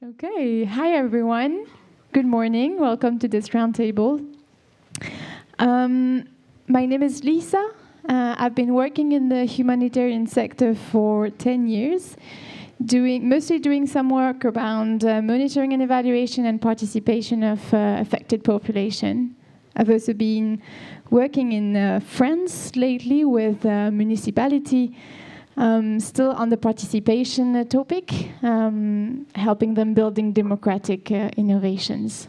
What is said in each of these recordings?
Okay, hi everyone. Good morning. Welcome to this roundtable. My name is Lisa. I've been working in the humanitarian sector for 10 years, mostly doing some work around monitoring and evaluation and participation of affected population. I've also been working in France lately with municipality, still on the participation topic, helping them building democratic innovations.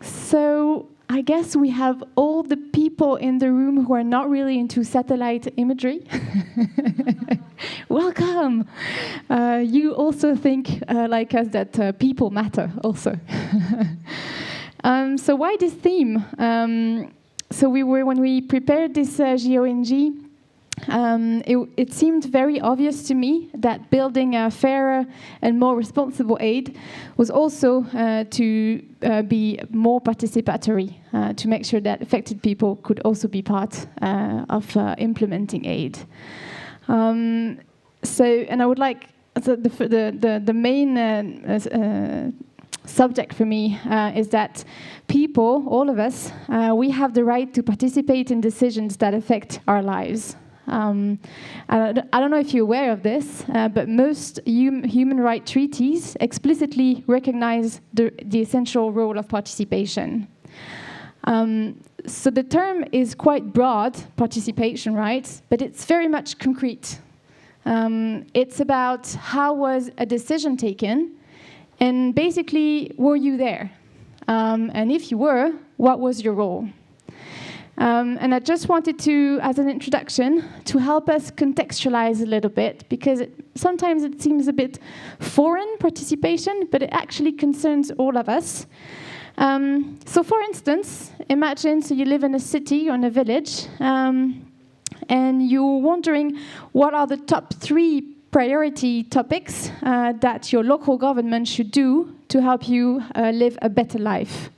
So I guess we have all the people in the room who are not really into satellite imagery. Welcome! You also think, like us, that people matter also. So why this theme? So when we prepared this GeONG, it seemed very obvious to me that building a fairer and more responsible aid was also to be more participatory, to make sure that affected people could also be part of implementing aid. And I would like the main subject for me is that people, all of us, we have the right to participate in decisions that affect our lives. I don't know if you're aware of this, but most human rights treaties explicitly recognize the essential role of participation. So the term is quite broad, participation rights, but it's very much concrete. It's about how was a decision taken, and basically, were you there? And if you were, what was your role? And I just wanted to, as an introduction, to help us contextualize a little bit, because sometimes it seems a bit foreign, participation, but it actually concerns all of us. So for instance, imagine you live in a city or in a village, and you're wondering what are the top 3 priority topics that your local government should do to help you live a better life.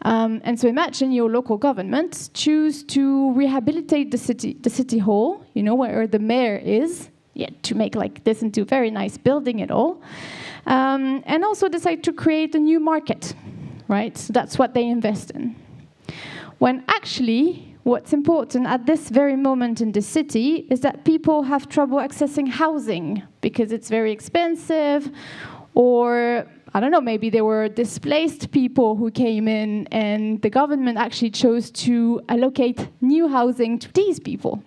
And so imagine your local government choose to rehabilitate the city hall, where the mayor is, to make this into a very nice building at all, and also decide to create a new market, right? So that's what they invest in. When actually, what's important at this very moment in the city is that people have trouble accessing housing because it's very expensive, or I don't know, maybe there were displaced people who came in and the government actually chose to allocate new housing to these people.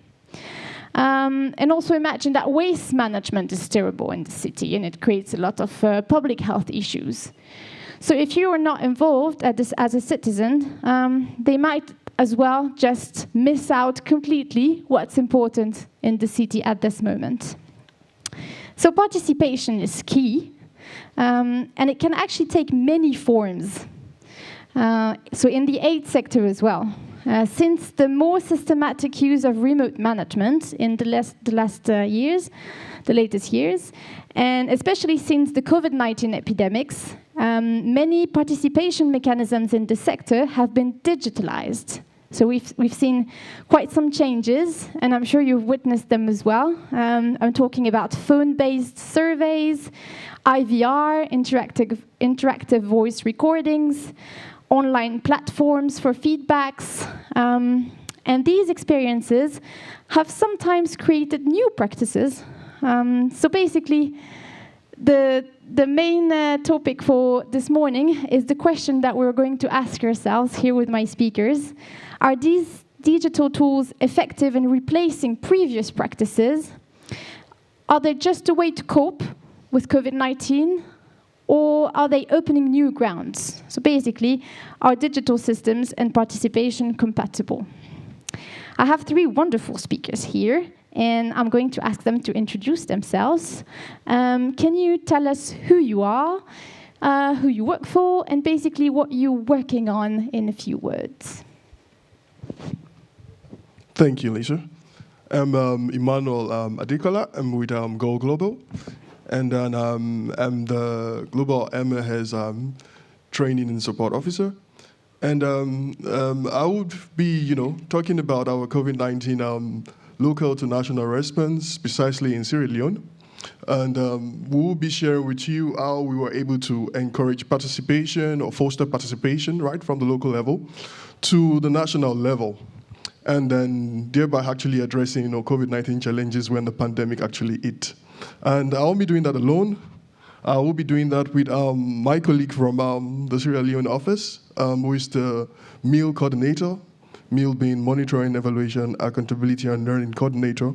And also imagine that waste management is terrible in the city and it creates a lot of public health issues. So if you are not involved as a citizen, they might as well just miss out completely what's important in the city at this moment. So participation is key. And it can actually take many forms. So in the aid sector as well. Since the more systematic use of remote management in the latest years, and especially since the COVID-19 epidemics, many participation mechanisms in the sector have been digitalized. So we've seen quite some changes, and I'm sure you've witnessed them as well. I'm talking about phone-based surveys, IVR, interactive voice recordings, online platforms for feedbacks. And these experiences have sometimes created new practices. So basically, the main topic for this morning is the question that we're going to ask ourselves here with my speakers. Are these digital tools effective in replacing previous practices? Are they just a way to cope with COVID-19? Or are they opening new grounds? So basically, are digital systems and participation compatible? I have 3 wonderful speakers here, and I'm going to ask them to introduce themselves. Can you tell us who you are, who you work for, and basically what you're working on in a few words? Thank you, Lisa. I'm Emmanuel Adekola. I'm with Go Global. And then I'm the Global MHS Training and Support Officer. And I would be, talking about our COVID-19 local to national response, precisely in Sierra Leone. And we will be sharing with you how we were able to encourage participation or foster participation, right, from the local level to the national level. And then thereby actually addressing, COVID-19 challenges when the pandemic actually hit. And I won't be doing that alone. I will be doing that with my colleague from the Sierra Leone office, who is the meal coordinator, meal being monitoring, evaluation, accountability, and learning coordinator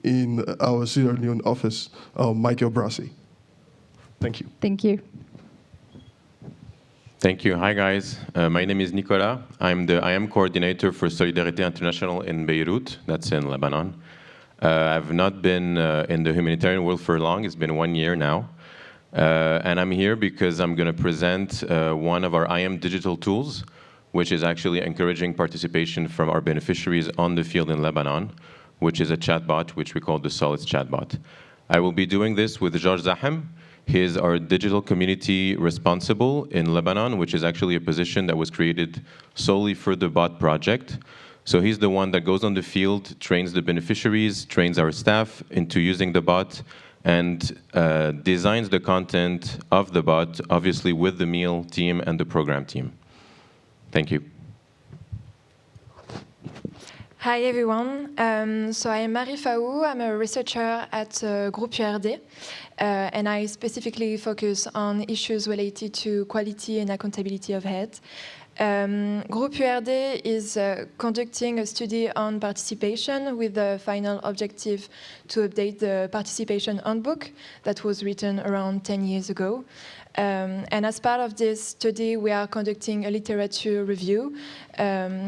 in our Sierra Leone office, Michael Brassi. Thank you. Thank you. Thank you. Hi, guys. My name is Nicolas. I'm the IM coordinator for Solidarité International in Beirut. That's in Lebanon. I've not been in the humanitarian world for long. It's been 1 year now. And I'm here because I'm going to present one of our IM digital tools, which is actually encouraging participation from our beneficiaries on the field in Lebanon, which is a chatbot, which we call the Solids chatbot. I will be doing this with George Zahem. He is our digital community responsible in Lebanon, which is actually a position that was created solely for the bot project. So he's the one that goes on the field, trains the beneficiaries, trains our staff into using the bot, and designs the content of the bot, obviously with the meal team and the program team. Thank you. Hi everyone, so I am Marie Faou. I'm a researcher at Groupe URD, and I specifically focus on issues related to quality and accountability of health. Groupe URD is conducting a study on participation with the final objective to update the participation handbook that was written around 10 years ago. And as part of this study, we are conducting a literature review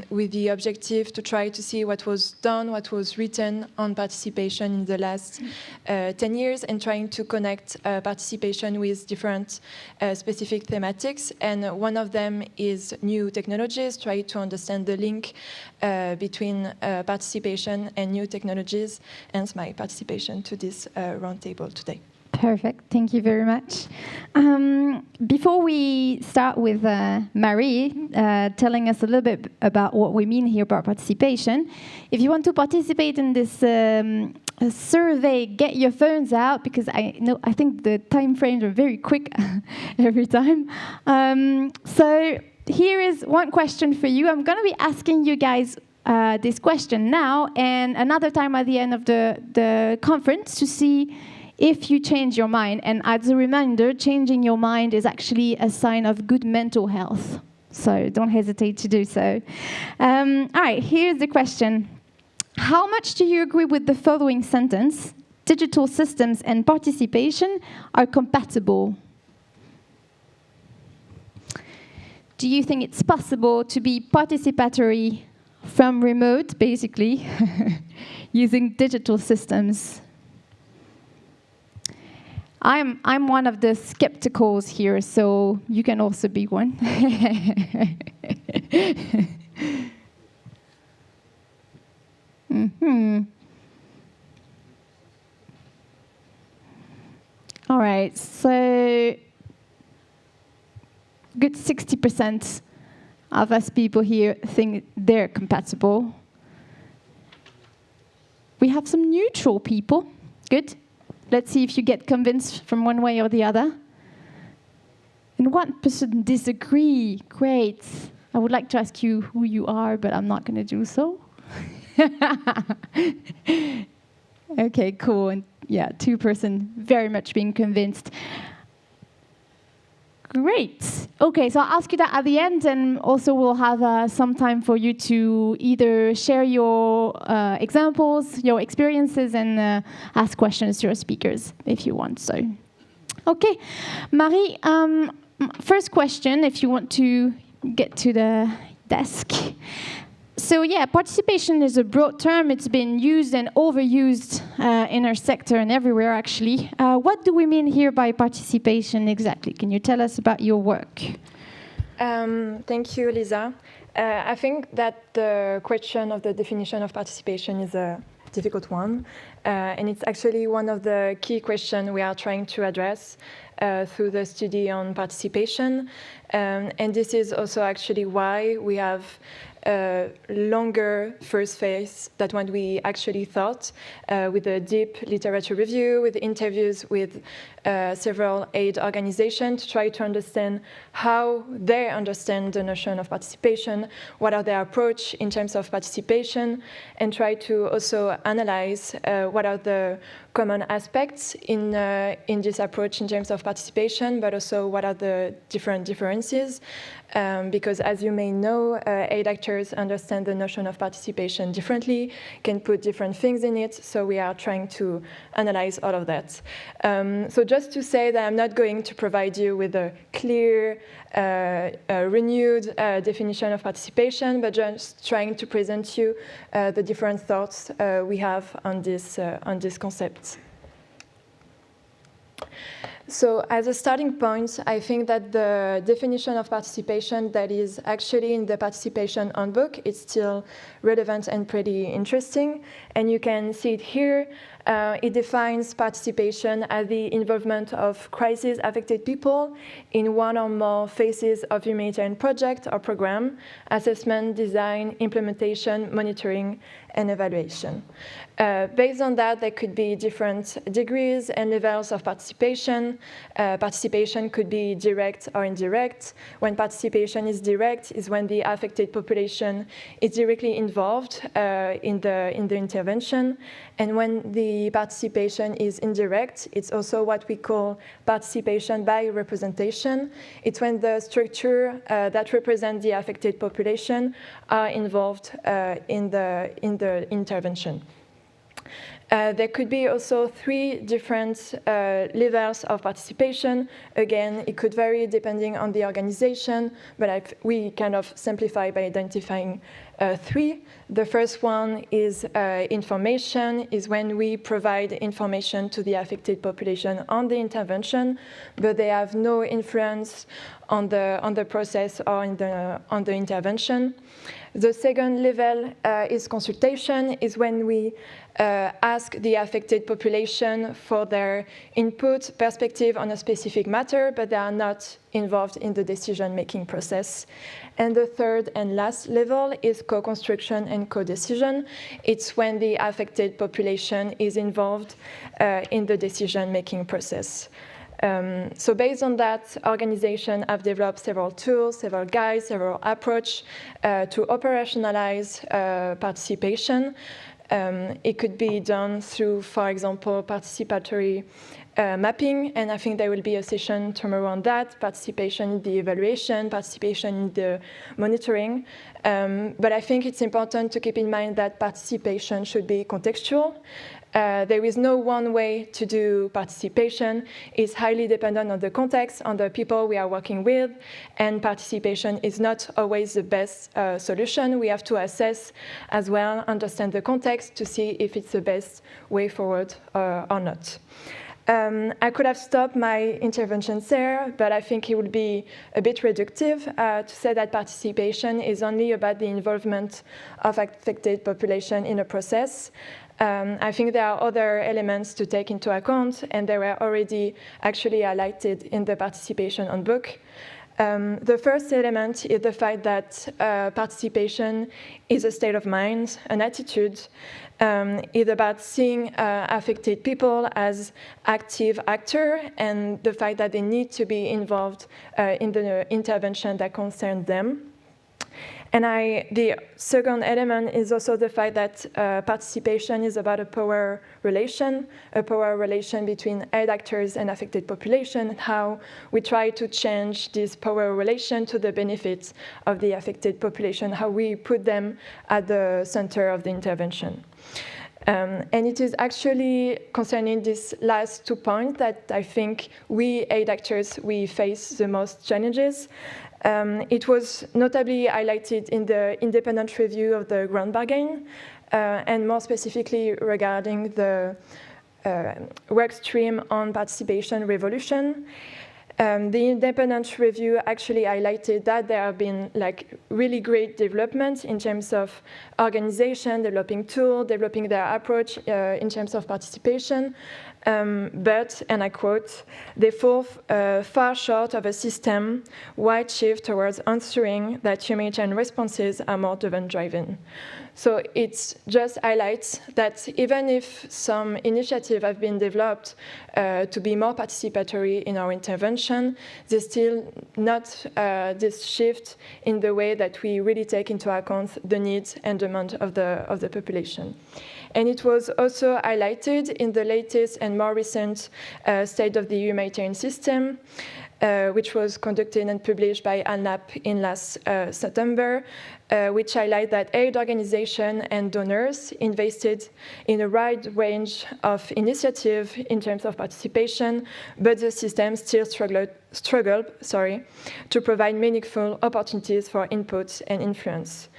with the objective to try to see what was done, what was written on participation in the last 10 years, and trying to connect participation with different specific thematics. And one of them is new technologies, try to understand the link between participation and new technologies, hence my participation to this roundtable today. Perfect. Thank you very much. Before we start with Marie telling us a little bit about what we mean here about participation, if you want to participate in this survey, get your phones out, because I think the time frames are very quick every time. So here is one question for you. I'm going to be asking you guys this question now and another time at the end of the conference to see if you change your mind. And as a reminder, changing your mind is actually a sign of good mental health. So don't hesitate to do so. All right, here's the question. How much do you agree with the following sentence? Digital systems and participation are compatible. Do you think it's possible to be participatory from remote, basically, using digital systems? I'm one of the skepticals here, so you can also be one. All right, so good 60% of us people here think they're compatible. We have some neutral people. Good. Let's see if you get convinced from one way or the other. And 1% disagree. Great. I would like to ask you who you are, but I'm not going to do so. Okay, cool. And yeah, 2% very much being convinced. Great. Okay, so I'll ask you that at the end, and also we'll have some time for you to either share your examples, your experiences, and ask questions to your speakers if you want so. Okay, Marie, first question, if you want to get to the desk. So yeah, participation is a broad term. It's been used and overused in our sector and everywhere, actually. What do we mean here by participation exactly? Can you tell us about your work? Thank you, Lisa. I think that the question of the definition of participation is a difficult one. And it's actually one of the key questions we are trying to address through the study on participation. And this is also actually why we have longer first phase than what we actually thought, with a deep literature review, with interviews with several aid organizations to try to understand how they understand the notion of participation, what are their approach in terms of participation, and try to also analyze what are the common aspects in this approach in terms of participation, but also what are the different differences. Because as you may know, aid actors understand the notion of participation differently, can put different things in it, so we are trying to analyze all of that. So just to say that I'm not going to provide you with a clear, renewed definition of participation, but just trying to present you the different thoughts we have on this concept. So as a starting point, I think that the definition of participation that is actually in the participation handbook is still relevant and pretty interesting. And you can see it here. It defines participation as the involvement of crisis-affected people in one or more phases of humanitarian project or program, assessment, design, implementation, monitoring, and evaluation. Based on that, there could be different degrees and levels of participation. Participation could be direct or indirect. When participation is direct is when the affected population is directly involved in the intervention. And when the participation is indirect, it's also what we call participation by representation. It's when the structure that represents the affected population are involved in the intervention. There could be also 3 different levels of participation. Again, it could vary depending on the organization, but we kind of simplify by identifying 3. The first one is information, is when we provide information to the affected population on the intervention, but they have no influence on the process or on the intervention. The second level is consultation, is when we ask the affected population for their input, perspective on a specific matter, but they are not involved in the decision-making process. And the third and last level is co-construction and co-decision. It's when the affected population is involved in the decision-making process. So based on that, organizations have developed several tools, several guides, several approaches to operationalize participation. It could be done through, for example, participatory mapping, and I think there will be a session tomorrow on that, participation in the evaluation, participation in the monitoring. But I think it's important to keep in mind that participation should be contextual. There is no one way to do participation. It's highly dependent on the context, on the people we are working with, and participation is not always the best solution. We have to assess as well, understand the context to see if it's the best way forward or not. I could have stopped my interventions there, but I think it would be a bit reductive to say that participation is only about the involvement of affected population in a process. I think there are other elements to take into account, and they were already actually highlighted in the participation handbook. The first element is the fact that participation is a state of mind, an attitude. It's about seeing affected people as active actors, and the fact that they need to be involved in the intervention that concerns them. And the second element is also the fact that participation is about a power relation between aid actors and affected population, and how we try to change this power relation to the benefits of the affected population, how we put them at the center of the intervention. And it is actually concerning these last 2 points that I think we aid actors, we face the most challenges. It was notably highlighted in the independent review of the Grand Bargain, and more specifically regarding the work stream on participation revolution. The independent review actually highlighted that there have been really great developments in terms of organization, developing tools, developing their approach in terms of participation. But, and I quote, they fall far short of a system-wide shift towards ensuring that humanitarian responses are more event-driven. So it just highlights that even if some initiatives have been developed to be more participatory in our intervention, there's still not this shift in the way that we really take into account the needs and demand of the population. And it was also highlighted in the latest and more recent State of the Humanitarian System, which was conducted and published by ANAP in last September, which highlight that aid organizations and donors invested in a wide range of initiatives in terms of participation, but the system still struggled to provide meaningful opportunities for input and influence.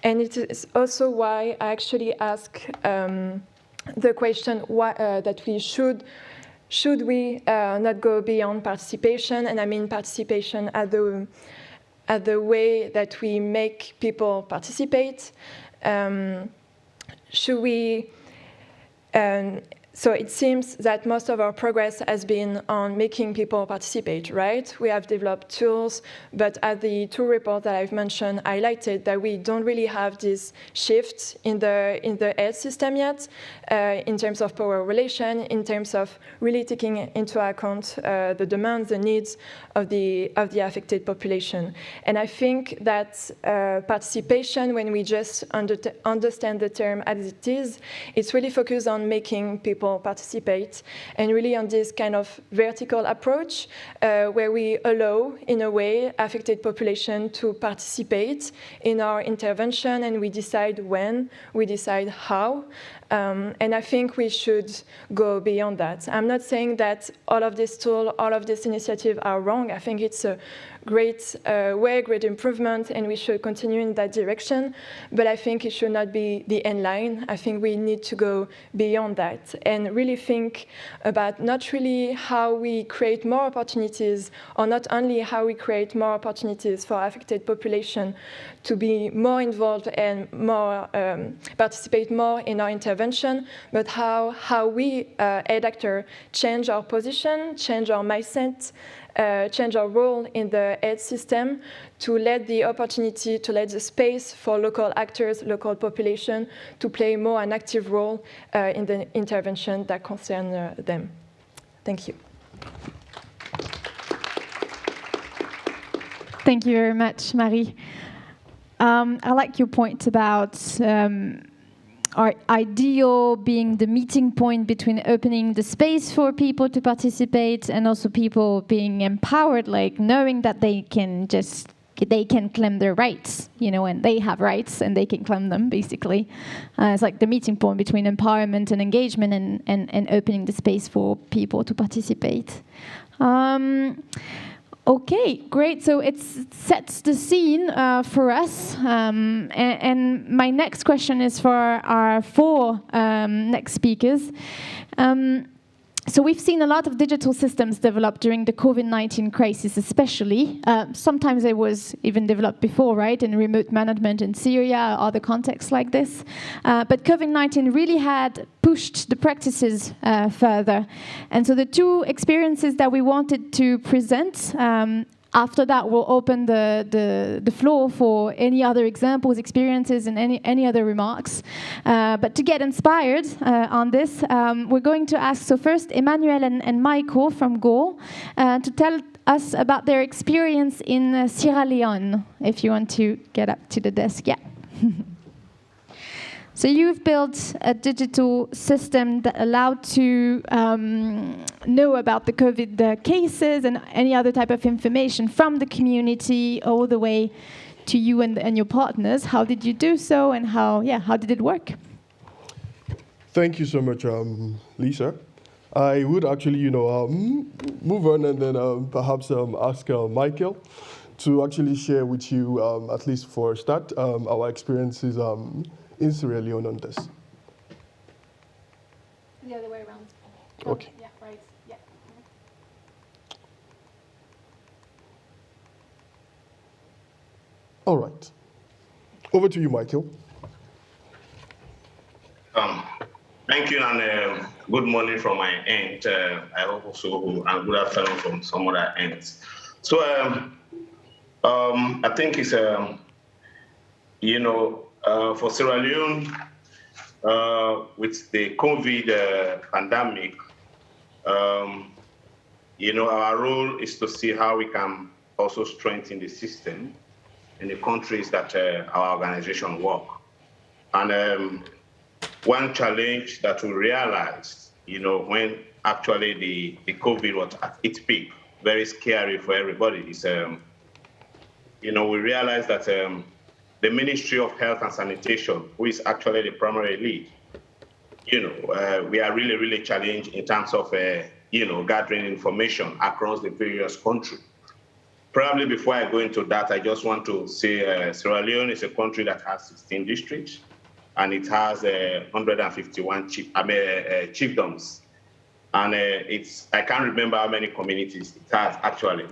And it is also why I actually ask the question that we should we not go beyond participation? And I mean participation at the way that we make people participate. Should we? So it seems that most of our progress has been on making people participate, right? We have developed tools, but as the two reports that I've mentioned highlighted, that we don't really have this shift in the aid system yet, in terms of power relation, in terms of really taking into account the demands, the needs of the affected population. And I think that participation, when we just understand the term as it is, it's really focused on making people participate, and really on this kind of vertical approach where we allow, in a way, affected population to participate in our intervention, and we decide when, we decide how. And I think we should go beyond that. I'm not saying that all of these tools, all of these initiatives are wrong. I think it's a great great improvement, and we should continue in that direction. But I think it should not be the end line. I think we need to go beyond that and really think about not really how we create more opportunities, or not only how we create more opportunities for affected population to be more involved and more participate more in our intervention, but how we, aid actors, change our position, change our mindset, change our role in the aid system to let the opportunity, to let the space for local actors, local population, to play more an active role in the intervention that concern them. Thank you. Thank you very much, Marie. I like your point about our ideal being the meeting point between opening the space for people to participate and also people being empowered, like knowing that they can claim their rights, you know, and they have rights and they can claim them, basically. It's like the meeting point between empowerment and engagement and opening the space for people to participate. Okay, great. So it sets the scene for us. And my next question is for our four next speakers. So we've seen a lot of digital systems developed during the COVID-19 crisis, especially. Sometimes it was even developed before, right, in remote management in Syria or other contexts like this. But COVID-19 really had pushed the practices further. And so the two experiences that we wanted to present, after that, we'll open the floor for any other examples, experiences, and any other remarks. But to get inspired on this, we're going to ask, so first, Emmanuel and Michael from Go to tell us about their experience in Sierra Leone, if you want to get up to the desk. Yeah. So you've built a digital system that allowed to know about the COVID cases and any other type of information from the community all the way to you and your partners. How did you do so, and how did it work? Thank you so much, Lisa. I would actually, move on and then perhaps ask Michael to actually share with you, at least for a start, our experiences in Sierra Leone on this. The other way around. Okay. Yeah, right. Yeah. All right. Over to you, Michael. Thank you, and good morning from my end. I hope also, and good afternoon from some other ends. So I think it's, for Sierra Leone, with the COVID pandemic, our role is to see how we can also strengthen the system in the countries that our organization work. And one challenge that we realized, when actually the COVID was at its peak, very scary for everybody, is, we realized that the Ministry of Health and Sanitation, who is actually the primary lead, we are really, really challenged in terms of, gathering information across the various countries. Probably before I go into that, I just want to say Sierra Leone is a country that has 16 districts, and it has 151 chiefdoms. And I can't remember how many communities it has actually.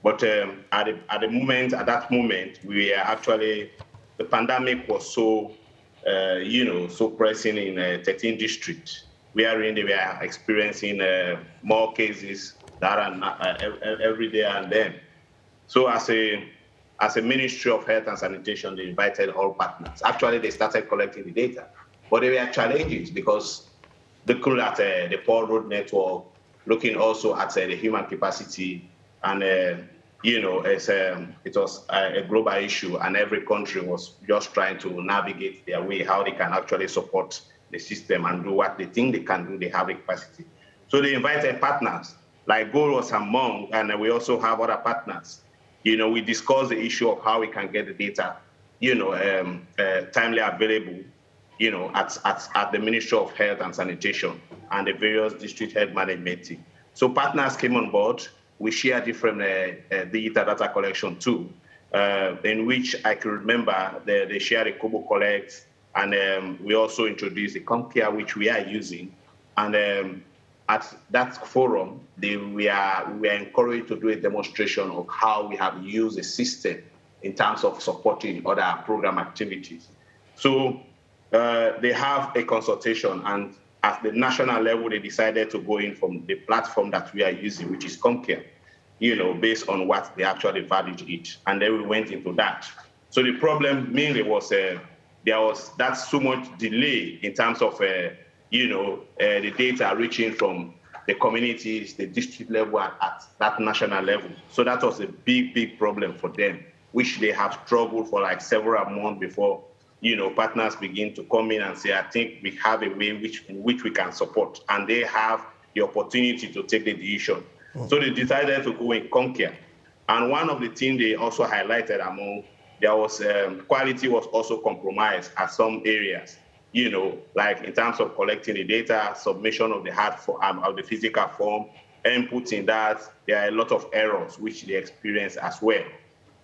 But at that moment, we are actually, the pandemic was so, so pressing in 13 districts, wherein they were experiencing more cases that are every day and then. So as a Ministry of Health and Sanitation, they invited all partners. Actually, they started collecting the data, but there were challenges because looking at the poor road network, looking also at the human capacity, and it was a global issue, and every country was just trying to navigate their way, how they can actually support the system and do what they think they can do. They have the capacity. So they invited partners, like Gold was among, and we also have other partners. We discussed the issue of how we can get the data, timely available, at the Ministry of Health and Sanitation and the various district health management team. So partners came on board. We share different data collection too, in which I can remember they share the Kobo Collect, and we also introduced the CompCare, which we are using. And at that forum, we are encouraged to do a demonstration of how we have used the system in terms of supporting other program activities. So they have a consultation, and at the national level, they decided to go in from the platform that we are using, which is CompCare, based on what they actually valued it. And then we went into that. So the problem mainly was there was that so much delay in terms of the data reaching from the communities, the district level at that national level. So that was a big, big problem for them, which they have struggled for like several months before, partners begin to come in and say, I think we have a way in which we can support. And they have the opportunity to take the decision. Oh. So they decided to go in CompCare. And one of the things they also highlighted there was quality was also compromised at some areas. Like in terms of collecting the data, submission of the hard form, of the physical form, input in that, there are a lot of errors which they experience as well.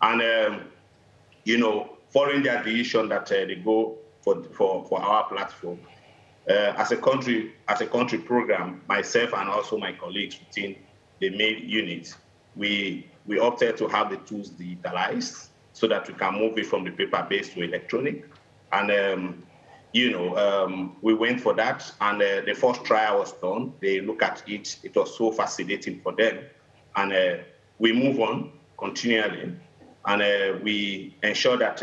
And, following their decision that they go for our platform, as a country program, myself and also my colleagues within the main unit, we opted to have the tools digitalized so that we can move it from the paper-based to electronic. And we went for that, and the first trial was done. They look at it. It was so fascinating for them. And we move on continually, and we ensure that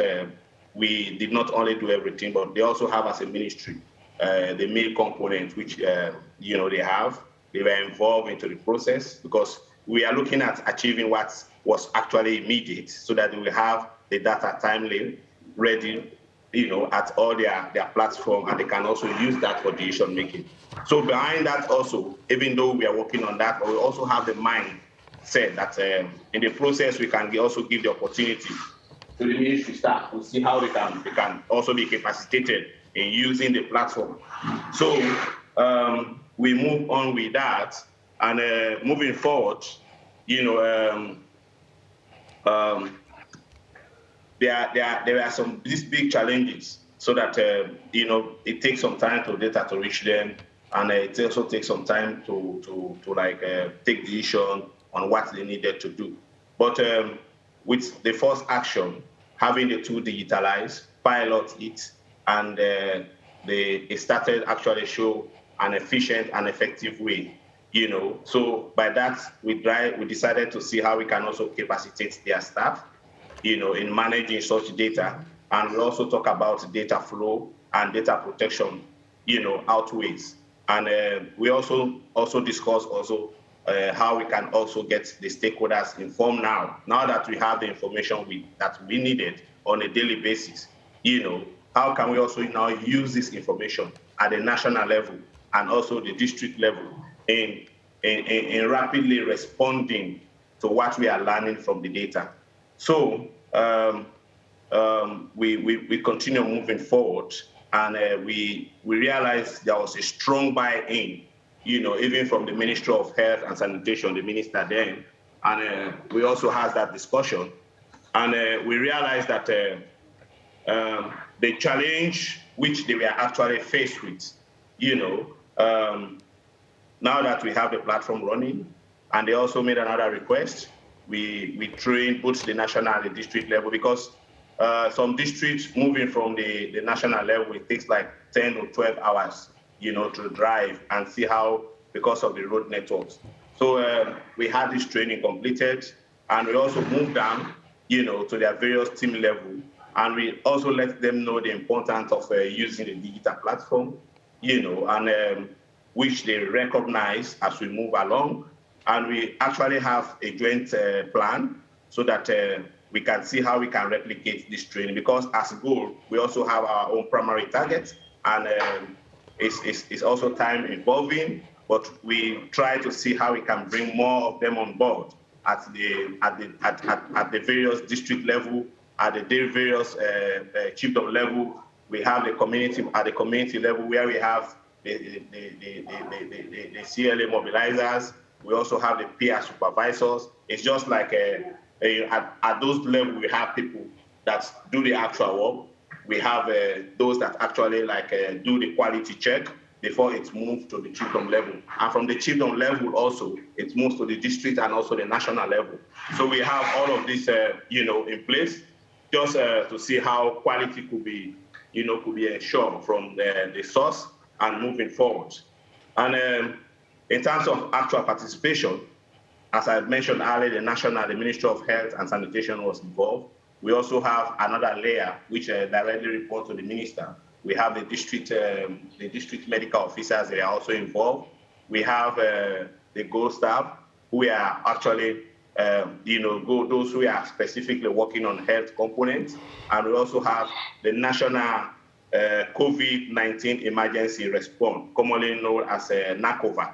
we did not only do everything, but they also have as a ministry the mail component, which they have. They were involved into the process because we are looking at achieving what was actually immediate so that we have the data timely, ready, at all their platform, and they can also use that for decision making. So behind that also, even though we are working on that, but we also have the mindset that in the process we can also give the opportunity to the ministry staff to see how they can also be capacitated in using the platform. So we move on with that, and moving forward, there are some these big challenges, so that it takes some time for data to reach them, and it also takes some time to take decision on what they needed to do. But with the first action, having the tool digitalized, pilot it, and it started actually show an efficient and effective way. So by that, we decided to see how we can also capacitate their staff, in managing such data. And we also talk about data flow and data protection, outways. And we also discuss how we can also get the stakeholders informed now that we have the information that we needed on a daily basis. How can we also now use this information at the national level and also the district level in rapidly responding to what we are learning from the data. So we continue moving forward, and we realized there was a strong buy-in, even from the Ministry of Health and Sanitation, the minister then, and we also had that discussion, and we realized that the challenge which they were actually faced with, now that we have the platform running, and they also made another request, we trained both the national and the district level, because some districts moving from the national level, it takes like 10 or 12 hours, to drive and see how, because of the road networks. So we had this training completed, and we also moved down, to their various team level, and we also let them know the importance of using the digital platform, and which they recognize as we move along. And we actually have a joint plan so that we can see how we can replicate this training, because as a goal, we also have our own primary targets, and it's also time involving, but we try to see how we can bring more of them on board at the various district level, at the various chiefdom level. We have the community at the community level, where we have the CLA mobilizers. We also have the peer supervisors. It's just like at those levels, we have people that do the actual work. We have those that actually do the quality check before it's moved to the chiefdom level. And from the chiefdom level also, it moves to the district and also the national level. So we have all of this, in place, just to see how quality could be ensured from the source and moving forward. And in terms of actual participation, as I mentioned earlier, the Ministry of Health and Sanitation was involved. We also have another layer which directly reports to the minister. We have the district medical officers, they are also involved. We have the GO staff, who are actually, those who are specifically working on health components. And we also have the national COVID-19 emergency response, commonly known as NACOVAC.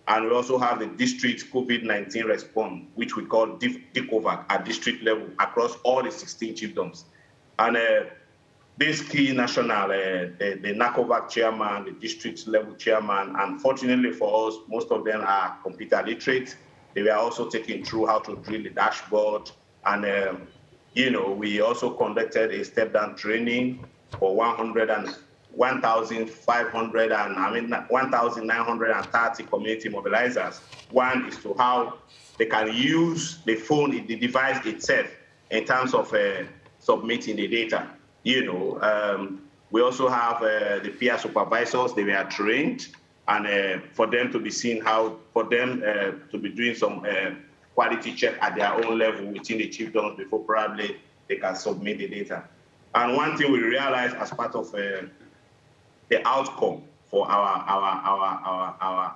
And we also have the district COVID-19 response, which we call DICOVAC at district level across all the 16 chiefdoms. And this key national, the NACOVAC chairman, the district level chairman, unfortunately for us, most of them are computer literate. They were also taken through how to drill the dashboard. And, we also conducted a step-down training for 1,930 community mobilizers. One is to how they can use the phone, the device itself, in terms of submitting the data. We also have the peer supervisors. They were trained, and for them to be seen for them to be doing some quality check at their own level within the chiefdoms before probably they can submit the data. And one thing we realized as part of the outcome for our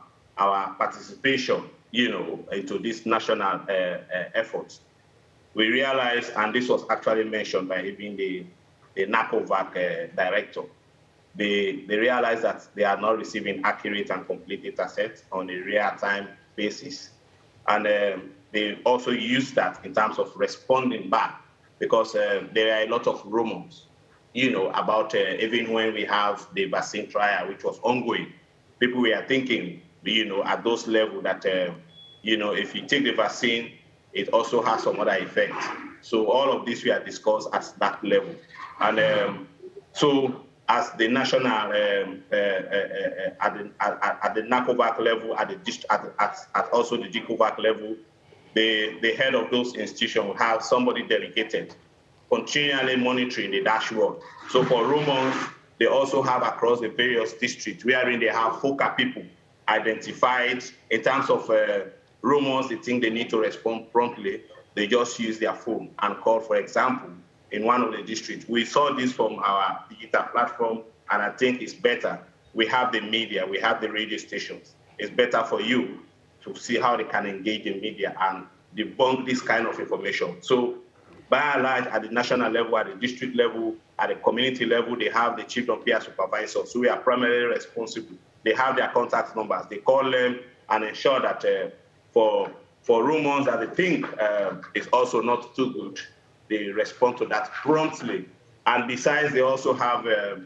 participation, into this national effort, we realized, and this was actually mentioned by even the NACOVAC director, they realized that they are not receiving accurate and complete data sets on a real-time basis. And they also use that in terms of responding back, because there are a lot of rumors, about even when we have the vaccine trial, which was ongoing, people were thinking, at those levels that, if you take the vaccine, it also has some other effects. So all of this we are discussed at that level. And so as the national, at the NACOVAC level, at also the GCOVAC level, the head of those institutions will have somebody dedicated, continually monitoring the dashboard. So for rumors, They also have across the various districts, wherein they have focal people identified in terms of rumors they think they need to respond promptly. They just use their phone and call. For example, in one of the districts, we saw this from our digital platform, and I think it's better. We have the media, we have the radio stations. It's better for you to see how they can engage in media and debunk this kind of information. So by and large, at the national level, at the district level, at the community level, they have the chief of peer supervisors, so we are primarily responsible. They have their contact numbers. They call them and ensure that for rumors that they think is also not too good, they respond to that promptly. And besides, they also have, the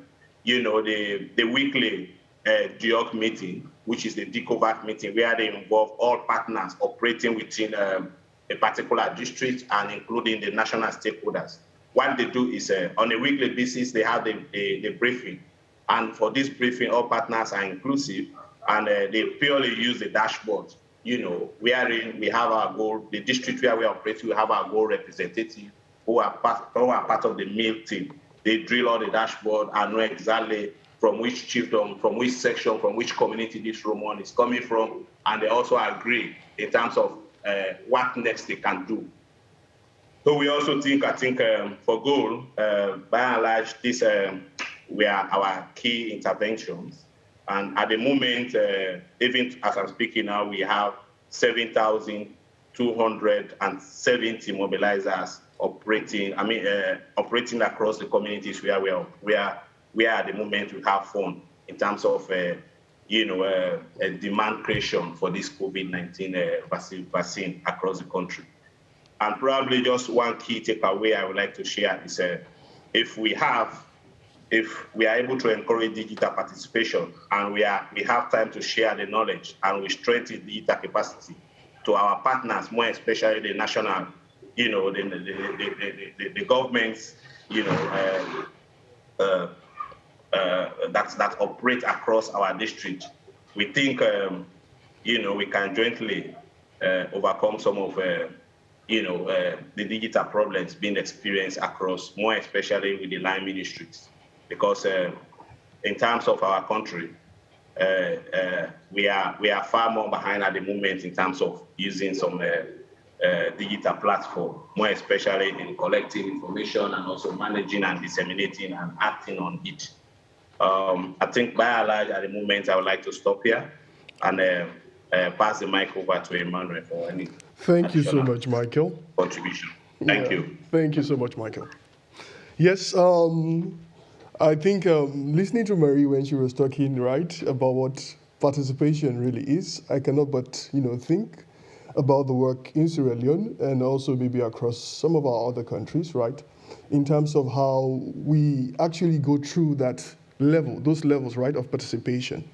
weekly GeOnG meeting, which is the DCOVAC meeting, where they involve all partners operating within a particular district and including the national stakeholders. What they do is on a weekly basis, they have the briefing. And for this briefing, all partners are inclusive, and they purely use the dashboard. Wherein we have our goal, the district where we operate, we have our goal representative who are part of the meal team. They drill all the dashboard and know exactly from which chiefdom, from which section, from which community this rumor is coming from, and they also agree in terms of what next they can do. So we also think, for goal, by and large, this were our key interventions. And at the moment, even as I'm speaking now, we have 7,270 mobilizers operating across the communities where we are at the moment we have fund in terms of a demand creation for this COVID-19 vaccine across the country. And probably just one key takeaway I would like to share is if we are able to encourage digital participation and we have time to share the knowledge and we strengthen digital capacity to our partners, more especially the national, the governments, that operate across our district, we think, we can jointly overcome some of the digital problems being experienced across, more especially with the line ministries. Because in terms of our country, we are far more behind at the moment in terms of using some digital platform, more especially in collecting information and also managing and disseminating and acting on it. I think by and large at the moment I would like to stop here and pass the mic over to Emmanuel for any. Thank you so much, Michael. Contribution. Thank you. Thank you so much, Michael. Yes, I think listening to Marie when she was talking, right, about what participation really is, I cannot but, think about the work in Sierra Leone and also maybe across some of our other countries, right, in terms of how we actually go through that level, those levels, right, of participation.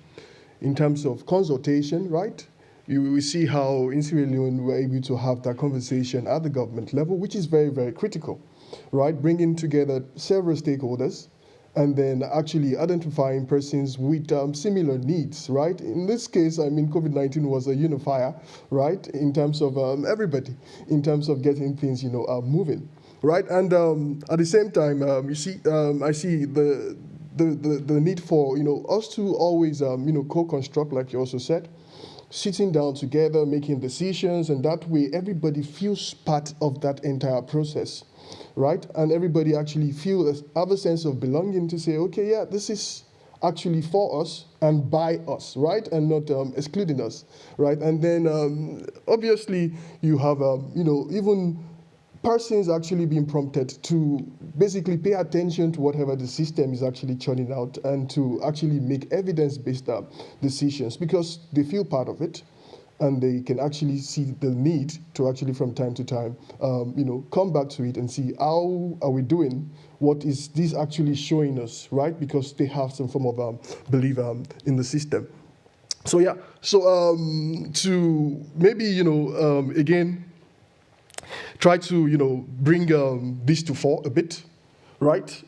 In terms of consultation, right, we see how in Sierra Leone we're able to have that conversation at the government level, which is very, very critical, right, bringing together several stakeholders and then actually identifying persons with similar needs, right? In this case, COVID-19 was a unifier, right, in terms of everybody, in terms of getting things, moving, right? And at the same time, I see the need for, us to always, co-construct, like you also said, sitting down together, making decisions, and that way everybody feels part of that entire process. Right? And everybody actually have a sense of belonging to say, okay, yeah, this is actually for us and by us, right? And not excluding us, right? And then obviously you have, even persons actually being prompted to basically pay attention to whatever the system is actually churning out and to actually make evidence-based decisions because they feel part of it. And they can actually see the need to actually from time to time, come back to it and see how are we doing? What is this actually showing us, right? Because they have some form of belief in the system. So yeah, so to maybe, again, try to, bring this to fore a bit, right?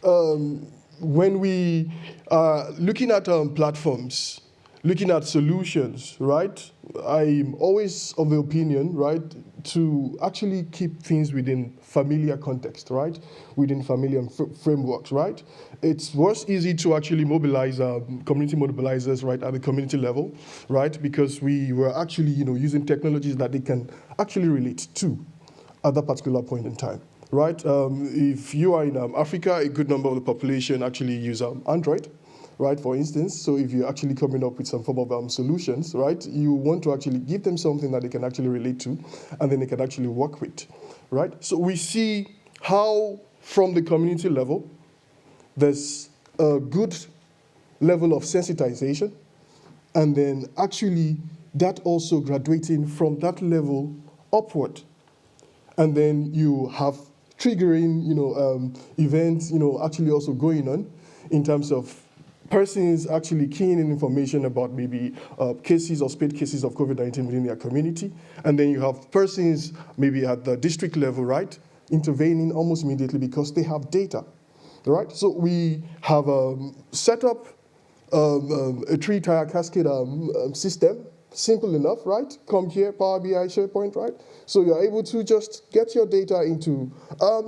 When we are looking at platforms, looking at solutions, right? I'm always of the opinion, right, to actually keep things within familiar context, right? Within familiar frameworks, right? It was easy to actually mobilize community mobilizers, right, at the community level, right? Because we were actually, using technologies that they can actually relate to at that particular point in time, right? If you are in Africa, a good number of the population actually use Android, right, for instance. So if you're actually coming up with some form of solutions, right, you want to actually give them something that they can actually relate to and then they can actually work with, right? So we see how from the community level, there's a good level of sensitization and then actually that also graduating from that level upward. And then you have triggering, events, actually also going on in terms of persons actually keying in information about maybe cases or spate cases of COVID-19 within their community. And then you have persons maybe at the district level, right, intervening almost immediately because they have data, right? So we have set up a three-tier cascade system, simple enough, right? Come here, Power BI, SharePoint, right? So you're able to just get your data into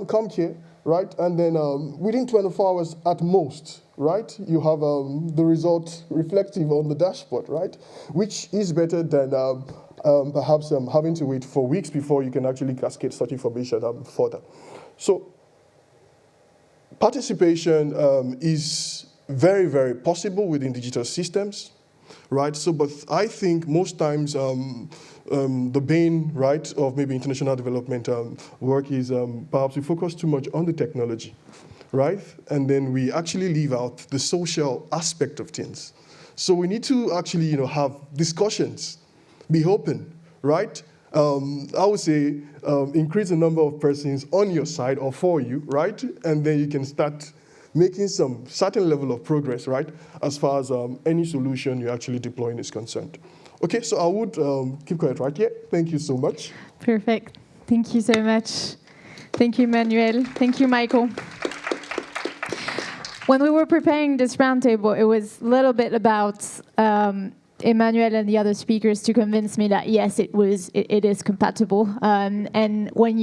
come here, right? And then within 24 hours at most, right, you have the result reflective on the dashboard, right? Which is better than perhaps having to wait for weeks before you can actually cascade such information further. So participation is very, very possible within digital systems, right? So, but I think most times the bane, right, of maybe international development work is perhaps we focus too much on the technology, right? And then we actually leave out the social aspect of things. So we need to actually, have discussions, be open, right? I would say increase the number of persons on your side or for you, right? And then you can start making some certain level of progress, right? As far as any solution you're actually deploying is concerned. Okay, so I would keep quiet right here. Thank you so much. Perfect. Thank you so much. Thank you, Manuel. Thank you, Michael. When we were preparing this roundtable, it was a little bit about Emmanuel and the other speakers to convince me that yes, it is compatible. And when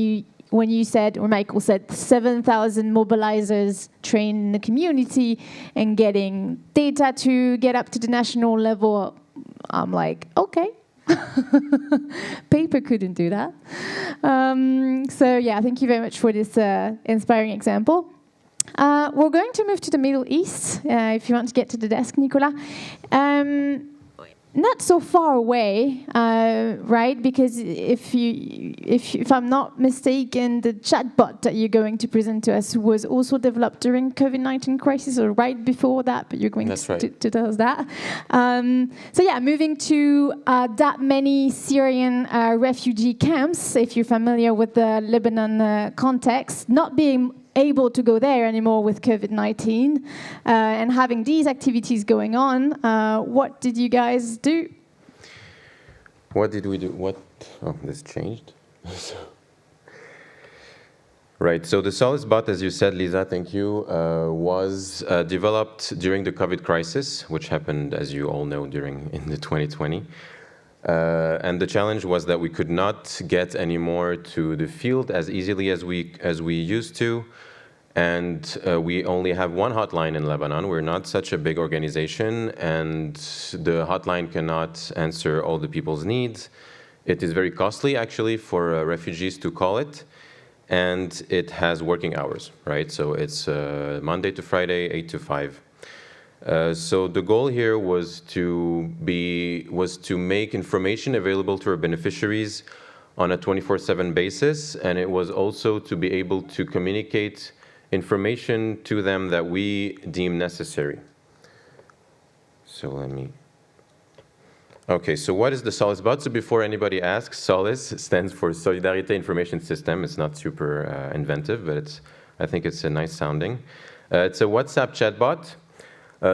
you said, or Michael said, 7,000 mobilizers trained in the community and getting data to get up to the national level, I'm like, okay. Paper couldn't do that. So yeah, thank you very much for this inspiring example. We're going to move to the Middle East, if you want to get to the desk, Nicolas. Not so far away, right? Because if I'm not mistaken, the chatbot that you're going to present to us was also developed during COVID-19 crisis or right before that, but you're going to tell us that. So yeah, moving to that many Syrian refugee camps, if you're familiar with the Lebanon context, not being able to go there anymore with COVID-19 and having these activities going on, what did you guys do? What did we do? Oh, this changed. Right, so the SolidBot, as you said, Lisa, thank you, was developed during the COVID crisis, which happened, as you all know, in the 2020. And the challenge was that we could not get anymore to the field as easily as we used to. And we only have one hotline in Lebanon. We're not such a big organization, and the hotline cannot answer all the people's needs. It is very costly, actually, for refugees to call it. And it has working hours, right? So it's Monday to Friday, 8 to 5. So the goal here was to make information available to our beneficiaries on a 24/7 basis, and it was also to be able to communicate information to them that we deem necessary. So okay, so what is the SolidBot? So before anybody asks, SOLIS stands for Solidarité Information System. It's not super inventive, but I think it's a nice sounding. It's a WhatsApp chatbot.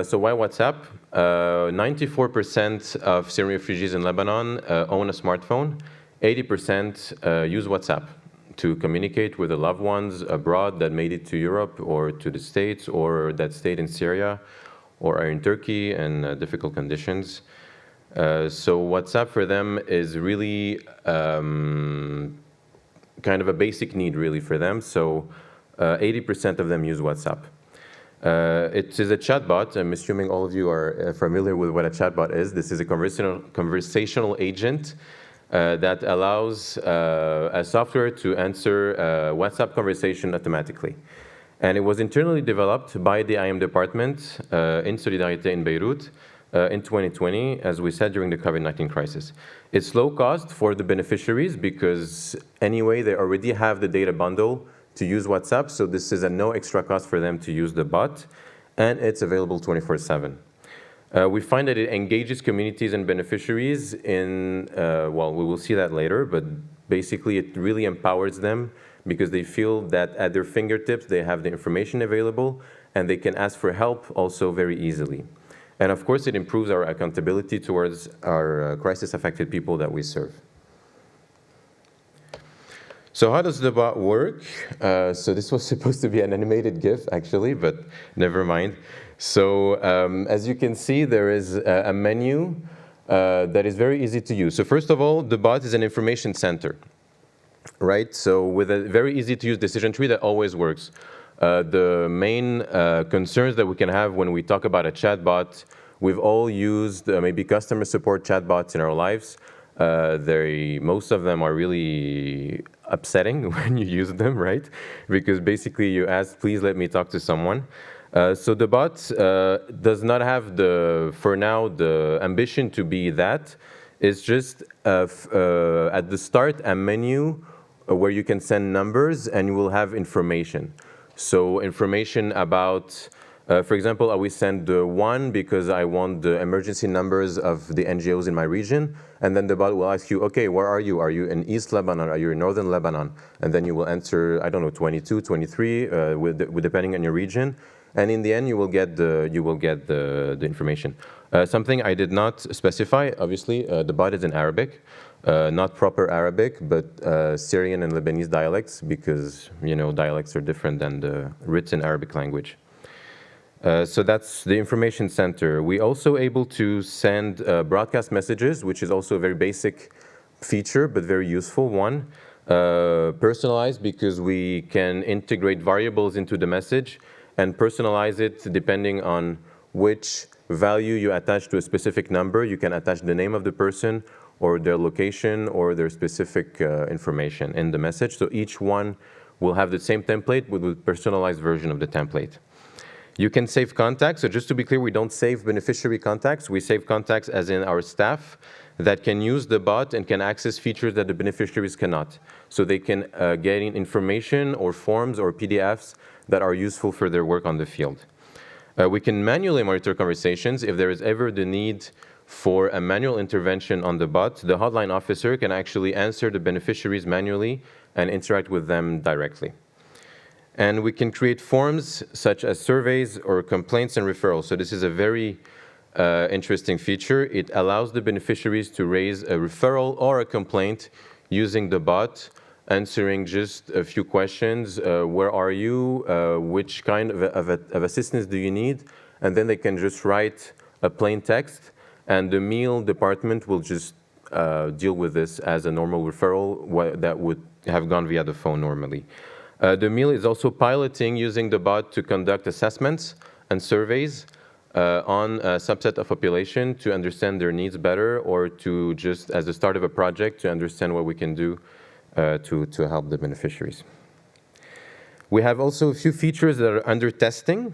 So why WhatsApp? 94% of Syrian refugees in Lebanon own a smartphone. 80% use WhatsApp to communicate with the loved ones abroad that made it to Europe or to the States or that stayed in Syria or are in Turkey in difficult conditions. So WhatsApp for them is really kind of a basic need really for them. So 80% of them use WhatsApp. It is a chatbot. I'm assuming all of you are familiar with what a chatbot is. This is a conversational agent that allows a software to answer a WhatsApp conversation automatically. And it was internally developed by the IM department in Solidarité in Beirut in 2020, as we said, during the COVID-19 crisis. It's low cost for the beneficiaries because anyway, they already have the data bundle to use WhatsApp, so this is a no extra cost for them to use the bot, and it's available 24/7. We find that it engages communities and beneficiaries in, well, we will see that later, but basically it really empowers them because they feel that at their fingertips they have the information available and they can ask for help also very easily. And of course it improves our accountability towards our crisis-affected people that we serve. So how does the bot work? So this was supposed to be an animated GIF, actually, but never mind. So as you can see, there is a menu that is very easy to use. So first of all, the bot is an information center, right? So with a very easy to use decision tree that always works. The main concerns that we can have when we talk about a chatbot, we've all used maybe customer support chatbots in our lives. Most of them are really upsetting when you use them, right? Because basically you ask, please let me talk to someone. So the bot does not have for now, the ambition to be that. It's just at the start a menu where you can send numbers and you will have information. So information about, for example, I will send one because I want the emergency numbers of the NGOs in my region, and then the bot will ask you, okay, where are you? Are you in East Lebanon? Are you in Northern Lebanon? And then you will answer, I don't know, 22, 23, depending on your region. And in the end, you will get the information. Something I did not specify, obviously, the bot is in Arabic, not proper Arabic, but Syrian and Lebanese dialects, because dialects are different than the written Arabic language. So that's the information center. We also able to send broadcast messages, which is also a very basic feature, but very useful one. Personalized, because we can integrate variables into the message and personalize it depending on which value you attach to a specific number. You can attach the name of the person or their location or their specific information in the message. So each one will have the same template with a personalized version of the template. You can save contacts. So just to be clear, we don't save beneficiary contacts. We save contacts as in our staff that can use the bot and can access features that the beneficiaries cannot. So they can get information or forms or PDFs that are useful for their work on the field. We can manually monitor conversations. If there is ever the need for a manual intervention on the bot, the hotline officer can actually answer the beneficiaries manually and interact with them directly. And we can create forms such as surveys or complaints and referrals. So this is a very interesting feature. It allows the beneficiaries to raise a referral or a complaint using the bot, answering just a few questions. Where are you? Which kind of assistance do you need? And then they can just write a plain text, and the meal department will just deal with this as a normal referral that would have gone via the phone normally. The meal is also piloting using the bot to conduct assessments and surveys on a subset of population to understand their needs better, or to just as the start of a project to understand what we can do to help the beneficiaries. We have also a few features that are under testing.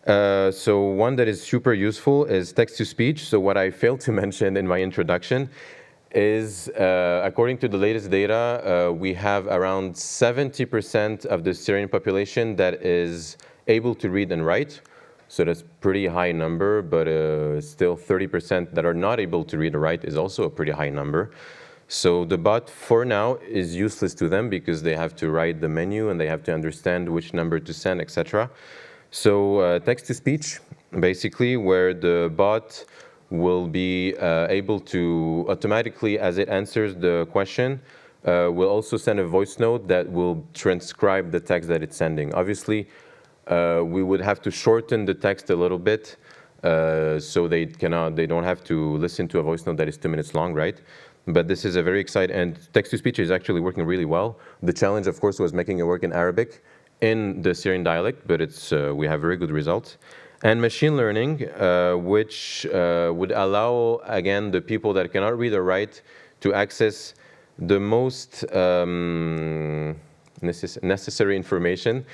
So one that is super useful is text-to-speech. So what I failed to mention in my introduction is, according to the latest data, we have around 70% of the Syrian population that is able to read and write. So that's a pretty high number, but still 30% that are not able to read or write is also a pretty high number. So the bot, for now, is useless to them because they have to write the menu and they have to understand which number to send, etc. So text-to-speech, basically, where the bot will be able to automatically, as it answers the question, will also send a voice note that will transcribe the text that it's sending. Obviously, we would have to shorten the text a little bit so they don't have to listen to a voice note that is 2 minutes long, right? But this is a very exciting, and text-to-speech is actually working really well. The challenge, of course, was making it work in Arabic, in the Syrian dialect, but we have very good results. And machine learning, which would allow, again, the people that cannot read or write to access the most necessary information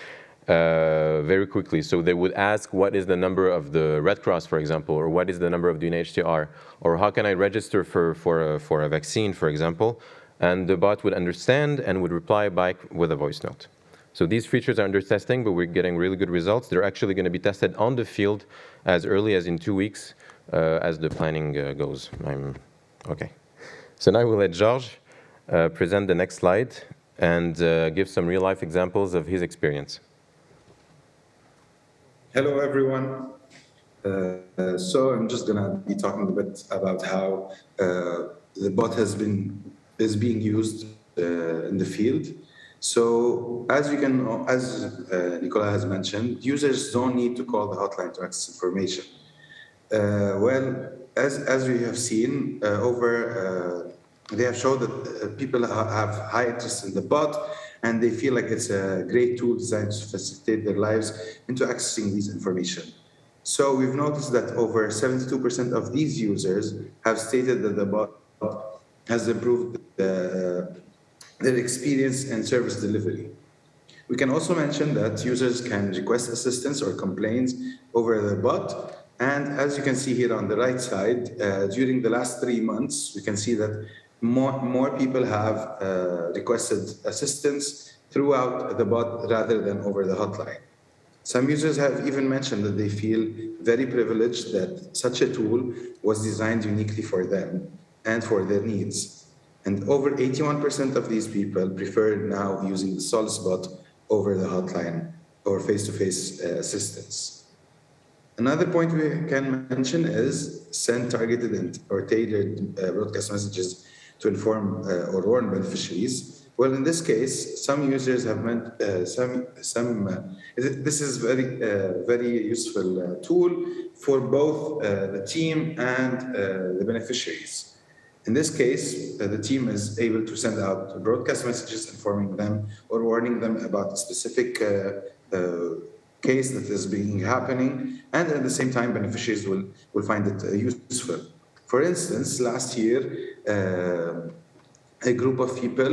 very quickly. So they would ask, what is the number of the Red Cross, for example, or what is the number of the UNHCR, or how can I register for a vaccine, for example, and the bot would understand and would reply back with a voice note. So these features are under testing, but we're getting really good results. They're actually going to be tested on the field as early as in 2 weeks, as the planning goes. Okay. So now we'll let George present the next slide and give some real-life examples of his experience. Hello, everyone. So I'm just going to be talking a bit about how the bot is being used in the field. So as Nicola has mentioned, users don't need to call the hotline to access information. Well, as we have seen, they have showed that people have high interest in the bot, and they feel like it's a great tool designed to facilitate their lives into accessing these information. So we've noticed that over 72% of these users have stated that the bot has improved their experience and service delivery. We can also mention that users can request assistance or complaints over the bot. And as you can see here on the right side, during the last 3 months, we can see that more people have requested assistance throughout the bot rather than over the hotline. Some users have even mentioned that they feel very privileged that such a tool was designed uniquely for them and for their needs. And over 81% of these people prefer now using the Solace bot over the hotline or face-to-face assistance. Another point we can mention is send targeted or tailored broadcast messages to inform or warn beneficiaries. Well, in this case, some users have meant this is very useful tool for both the team and the beneficiaries. In this case, the team is able to send out broadcast messages informing them or warning them about a specific case that is happening, and at the same time, beneficiaries will find it useful. For instance, last year, a group of people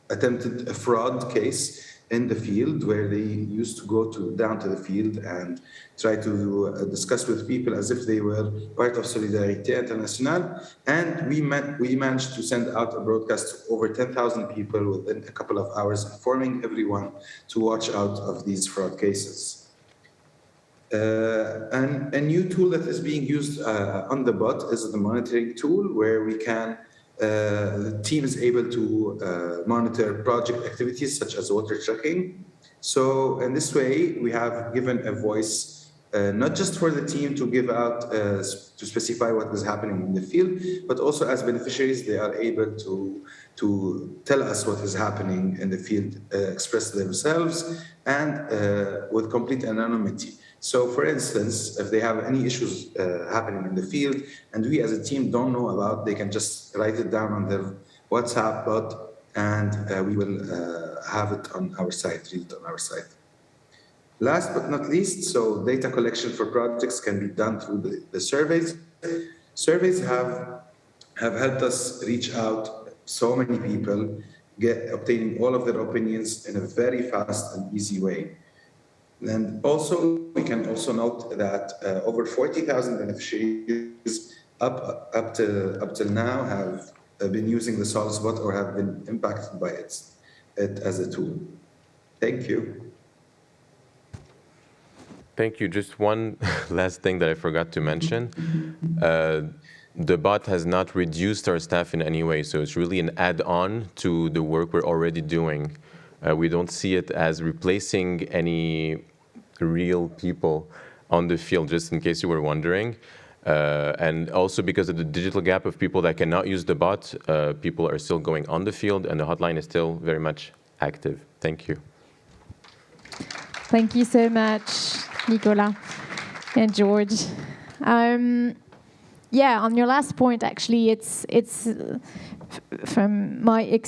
attempted a fraud case in the field where they used to go down to the field and try to discuss with people as if they were part of Solidarité Internationale. And we managed to send out a broadcast to over 10,000 people within a couple of hours, informing everyone to watch out of these fraud cases. And a new tool that is being used on the bot is the monitoring tool, where we can the team is able to monitor project activities such as water tracking. So in this way, we have given a voice not just for the team to give out, to specify what is happening in the field, but also as beneficiaries, they are able to tell us what is happening in the field, express themselves, and with complete anonymity. So for instance, if they have any issues happening in the field and we as a team don't know about, they can just write it down on their WhatsApp bot, and we will have it on our site, read it on our site. Last but not least, so data collection for projects can be done through the surveys. Surveys have helped us reach out so many people, obtaining all of their opinions in a very fast and easy way. And also, we can also note that over 40,000 beneficiaries up till now have been using the Solace bot or have been impacted by it as a tool. Thank you. Thank you. Just one last thing that I forgot to mention. The bot has not reduced our staff in any way, so it's really an add-on to the work we're already doing. We don't see it as replacing any real people on the field, just in case you were wondering. And also because of the digital gap of people that cannot use the bot, people are still going on the field, and the hotline is still very much active. Thank you. Thank you so much, Nicolas. And George. Yeah, on your last point, actually, it's from my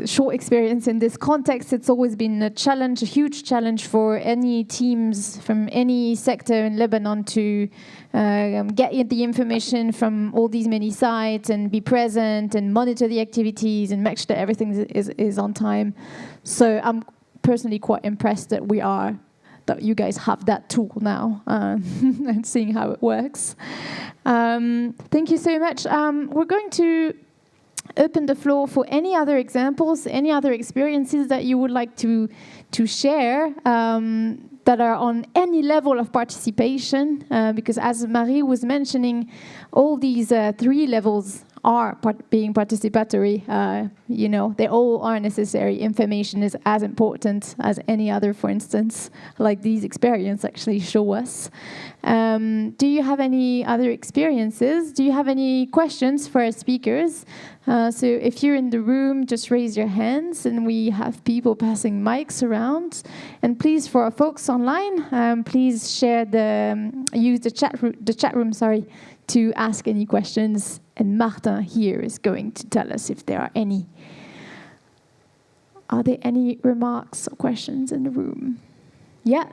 short experience in this context, it's always been a challenge, a huge challenge for any teams from any sector in Lebanon to get the information from all these many sites and be present and monitor the activities and make sure that everything is on time. So I'm personally quite impressed that you guys have that tool now and seeing how it works. Thank you so much. We're going to open the floor for any other examples, any other experiences that you would like to share that are on any level of participation, because as Marie was mentioning, all these 3 levels are being participatory. They all are necessary. Information is as important as any other, for instance, like these experiences actually show us. Do you have any other experiences? Do you have any questions for our speakers? So if you're in the room, just raise your hands, and we have people passing mics around. And please, for our folks online, please use the chat room, to ask any questions. And Martin here is going to tell us if there are any. Are there any remarks or questions in the room? Yeah.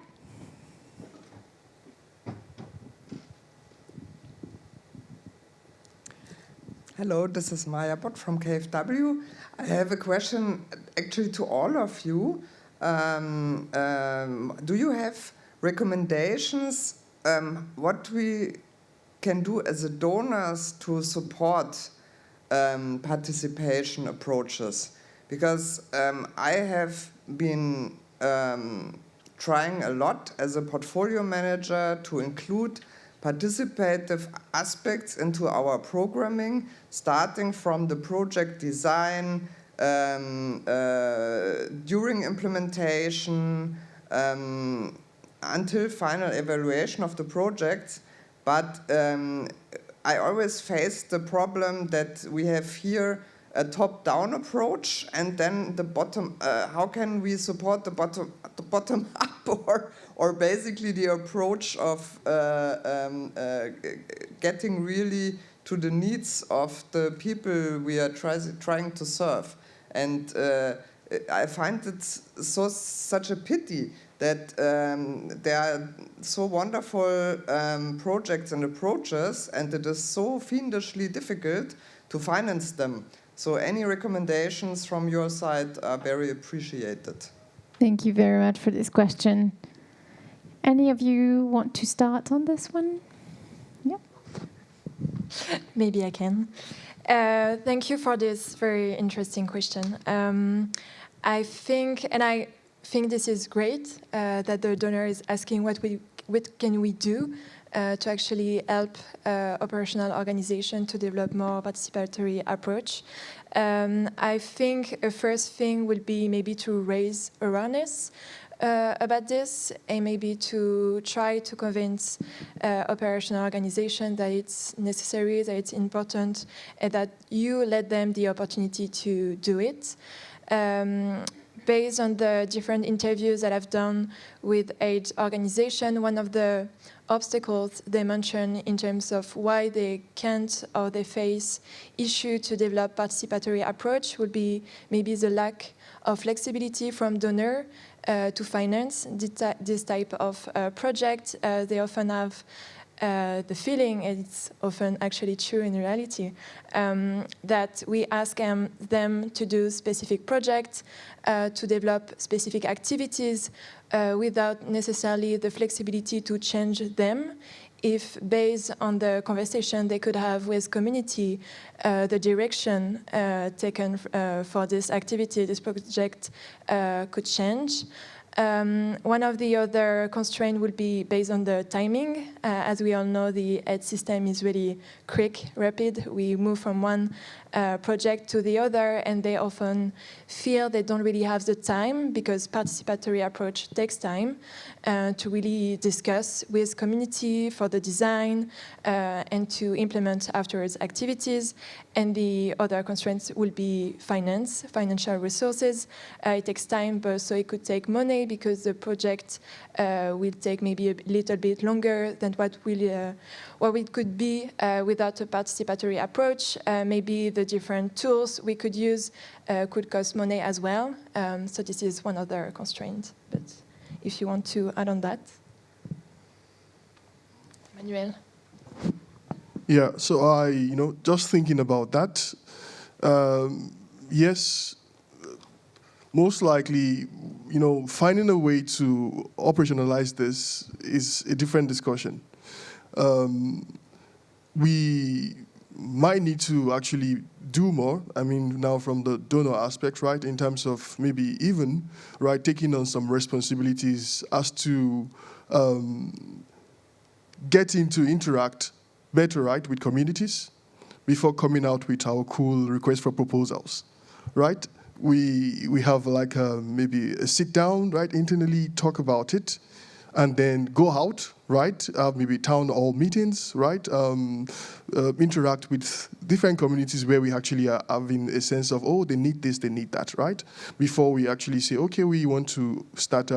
Hello, this is Maya Bott from KfW. I have a question actually to all of you. Do you have recommendations what we can do as a donors to support participation approaches? Because I have been trying a lot as a portfolio manager to include participative aspects into our programming, starting from the project design, during implementation, until final evaluation of the projects. But I always face the problem that we have here a top-down approach, and then the bottom. How can we support the bottom up, or basically the approach of getting really to the needs of the people we are trying to serve? And I find it such a pity that there are so wonderful projects and approaches, and it is so fiendishly difficult to finance them. So any recommendations from your side are very appreciated. Thank you very much for this question. Any of you want to start on this one? Yeah. Maybe I can. Thank you for this very interesting question. I think this is great that the donor is asking what can we do to actually help operational organization to develop more participatory approach. I think a first thing would be maybe to raise awareness about this, and maybe to try to convince operational organization that it's necessary, that it's important, and that you let them the opportunity to do it. Based on the different interviews that I've done with aid organizations, one of the obstacles they mention in terms of why they can't or they face issue to develop participatory approach would be maybe the lack of flexibility from donor to finance this type of project. They often have the feeling, and it's often actually true in reality, that we ask them to do specific projects, to develop specific activities without necessarily the flexibility to change them. If based on the conversation they could have with community, the direction taken for this activity, this project could change. One of the other constraints would be based on the timing. As we all know, the aid system is really quick, rapid. We move from one project to the other, and they often feel they don't really have the time, because participatory approach takes time to really discuss with community for the design and to implement afterwards activities. And the other constraints will be financial resources. It takes time, but so it could take money because the project will take maybe a little bit longer than what it could be without a participatory approach. Maybe the different tools we could use could cost money as well. So this is one other constraint. But if you want to add on that, Emmanuel. Yeah, so just thinking about that, yes, most likely, finding a way to operationalize this is a different discussion. We might need to actually do more. I mean, now from the donor aspect, right, in terms of maybe even, right, taking on some responsibilities as to getting to interact better, right, with communities before coming out with our cool request for proposals, right? We have like maybe a sit down, right, internally talk about it, and then go out, right? Maybe town hall meetings, right? Interact with different communities where we actually are having a sense of, oh, they need this, they need that, right? Before we actually say, okay, we want to start,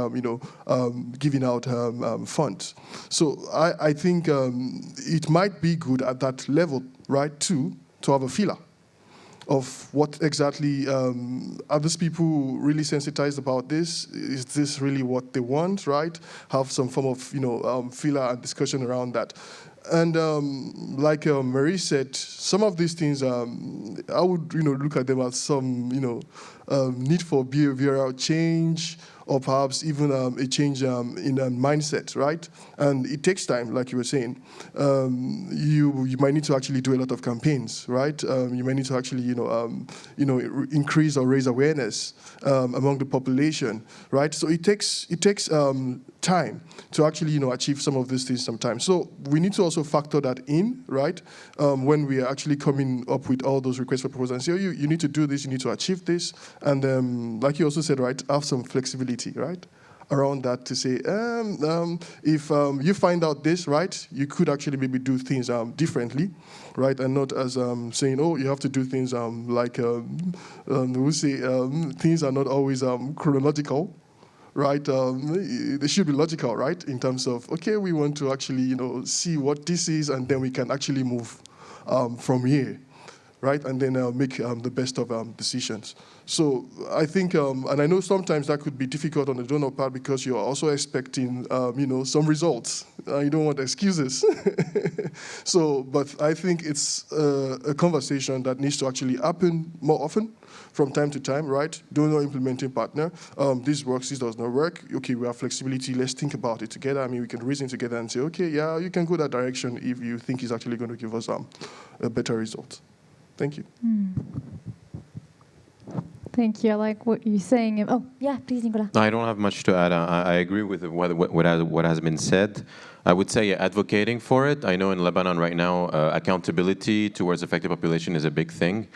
giving out funds. So I think it might be good at that level, right, to have a feeler of what exactly are these people really sensitized about this? Is this really what they want, right? Have some form of feeler and discussion around that. And like Marie said, some of these things I would look at them as some need for behavioral change, or perhaps even a change in mindset, right? And it takes time, like you were saying. You might need to actually do a lot of campaigns, right? You might need to actually, increase or raise awareness among the population, right? So it takes time to actually, achieve some of these things sometimes. So we need to also factor that in, right? When we are actually coming up with all those requests for proposals and say, oh, you need to do this, you need to achieve this, and like you also said, right, have some flexibility, right, around that to say, if you find out this, right, you could actually maybe do things differently, right, and not as saying, oh, you have to do things like we say things are not always chronological, right? They should be logical, right, in terms of, okay, we want to actually see what this is, and then we can actually move from here, right, and then make the best of decisions. So I think, and I know sometimes that could be difficult on the donor part because you're also expecting, some results. You don't want excuses. So, but I think it's a conversation that needs to actually happen more often, from time to time, right? Donor implementing partner. This works, this does not work. Okay, we have flexibility. Let's think about it together. I mean, we can reason together and say, okay, yeah, you can go that direction if you think it's actually going to give us a better result. Thank you. Thank you. I like what you're saying. Oh, yeah, please, Nicolas. I don't have much to add. I agree with what has been said. I would say advocating for it. I know in Lebanon right now, accountability towards affected population is a big thing.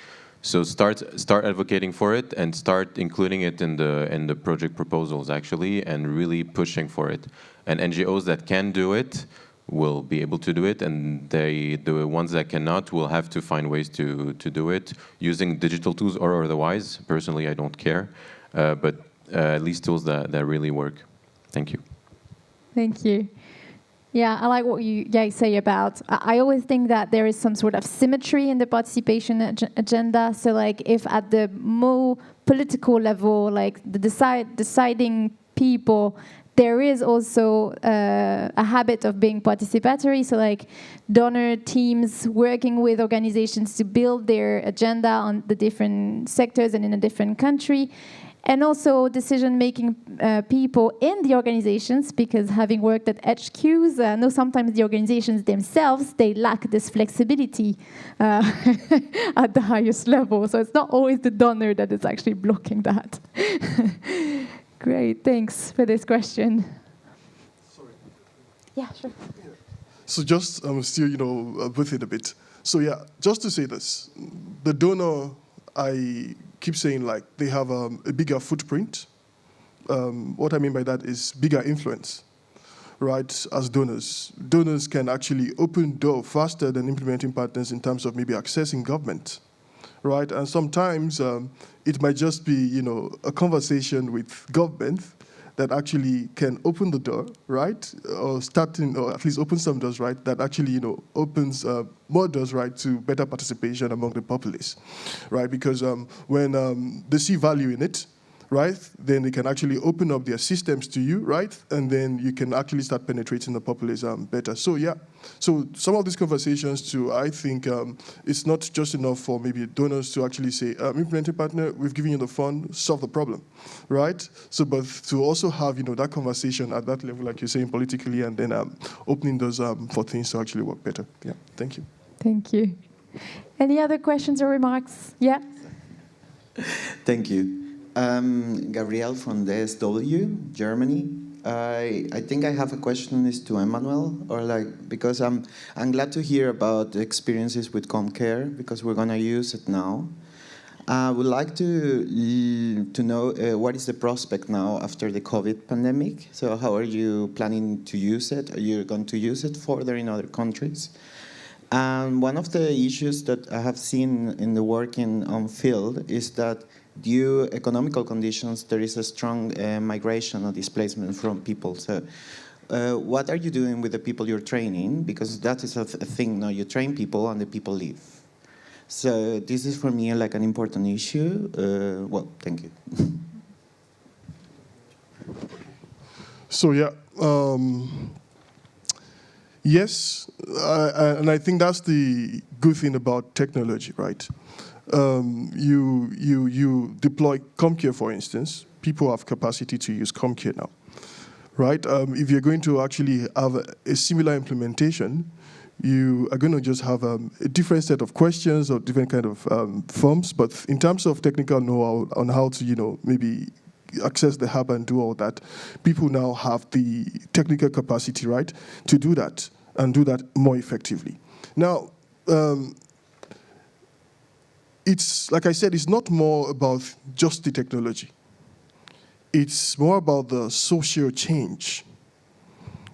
So start advocating for it and start including it in the project proposals actually, and really pushing for it. And NGOs that can do it will be able to do it, and the ones that cannot will have to find ways to do it using digital tools or otherwise. Personally, I don't care, but at least tools that really work. Thank you. Thank you. Yeah, I like what you say about, I always think that there is some sort of symmetry in the participation agenda. So like if at the more political level, like the deciding people, there is also a habit of being participatory. So like donor teams working with organizations to build their agenda on the different sectors and in a different country. And also decision-making people in the organizations, because having worked at HQs, I know sometimes the organizations themselves, they lack this flexibility at the highest level. So it's not always the donor that is actually blocking that. Great, thanks for this question. Sorry. Yeah, sure. So just still, with it a bit. So yeah, just to say this, the donor, I keep saying like they have a bigger footprint. What I mean by that is bigger influence, right? As donors can actually open door faster than implementing partners in terms of maybe accessing government, right? And sometimes it might just be, a conversation with government that actually can open the door, right? Or at least open some doors, right? That actually, opens more doors, right, to better participation among the populace, right? Because when they see value in it, right, then they can actually open up their systems to you, right? And then you can actually start penetrating the populace better. So yeah, so some of these conversations too, I think it's not just enough for maybe donors to actually say, implementing partner, we've given you the fund, solve the problem, right? So, but to also have, that conversation at that level, like you're saying, politically, and then opening those for things to actually work better. Yeah, thank you. Thank you. Any other questions or remarks? Yeah? Thank you. Gabriel from DSW, Germany. I think I have a question is to Emmanuel, because I'm glad to hear about the experiences with ComCare, because we're gonna use it now. I would like to know what is the prospect now after the COVID pandemic. So how are you planning to use it? Are you going to use it further in other countries? And one of the issues that I have seen in the work on field is that due economical conditions, there is a strong migration or displacement from people. So what are you doing with the people you're training? Because that is a thing, no? You train people and the people leave. So this is for me like an important issue. Well, thank you. So yeah, yes, and I think that's the good thing about technology, right? You deploy ComCare, for instance. People have capacity to use ComCare now, right? If you're going to actually have a similar implementation, you are going to just have a different set of questions or different kind of forms. But in terms of technical know-how on how to, maybe access the hub and do all that, people now have the technical capacity, right, to do that and do that more effectively. Now, it's, like I said, it's not more about just the technology. It's more about the social change,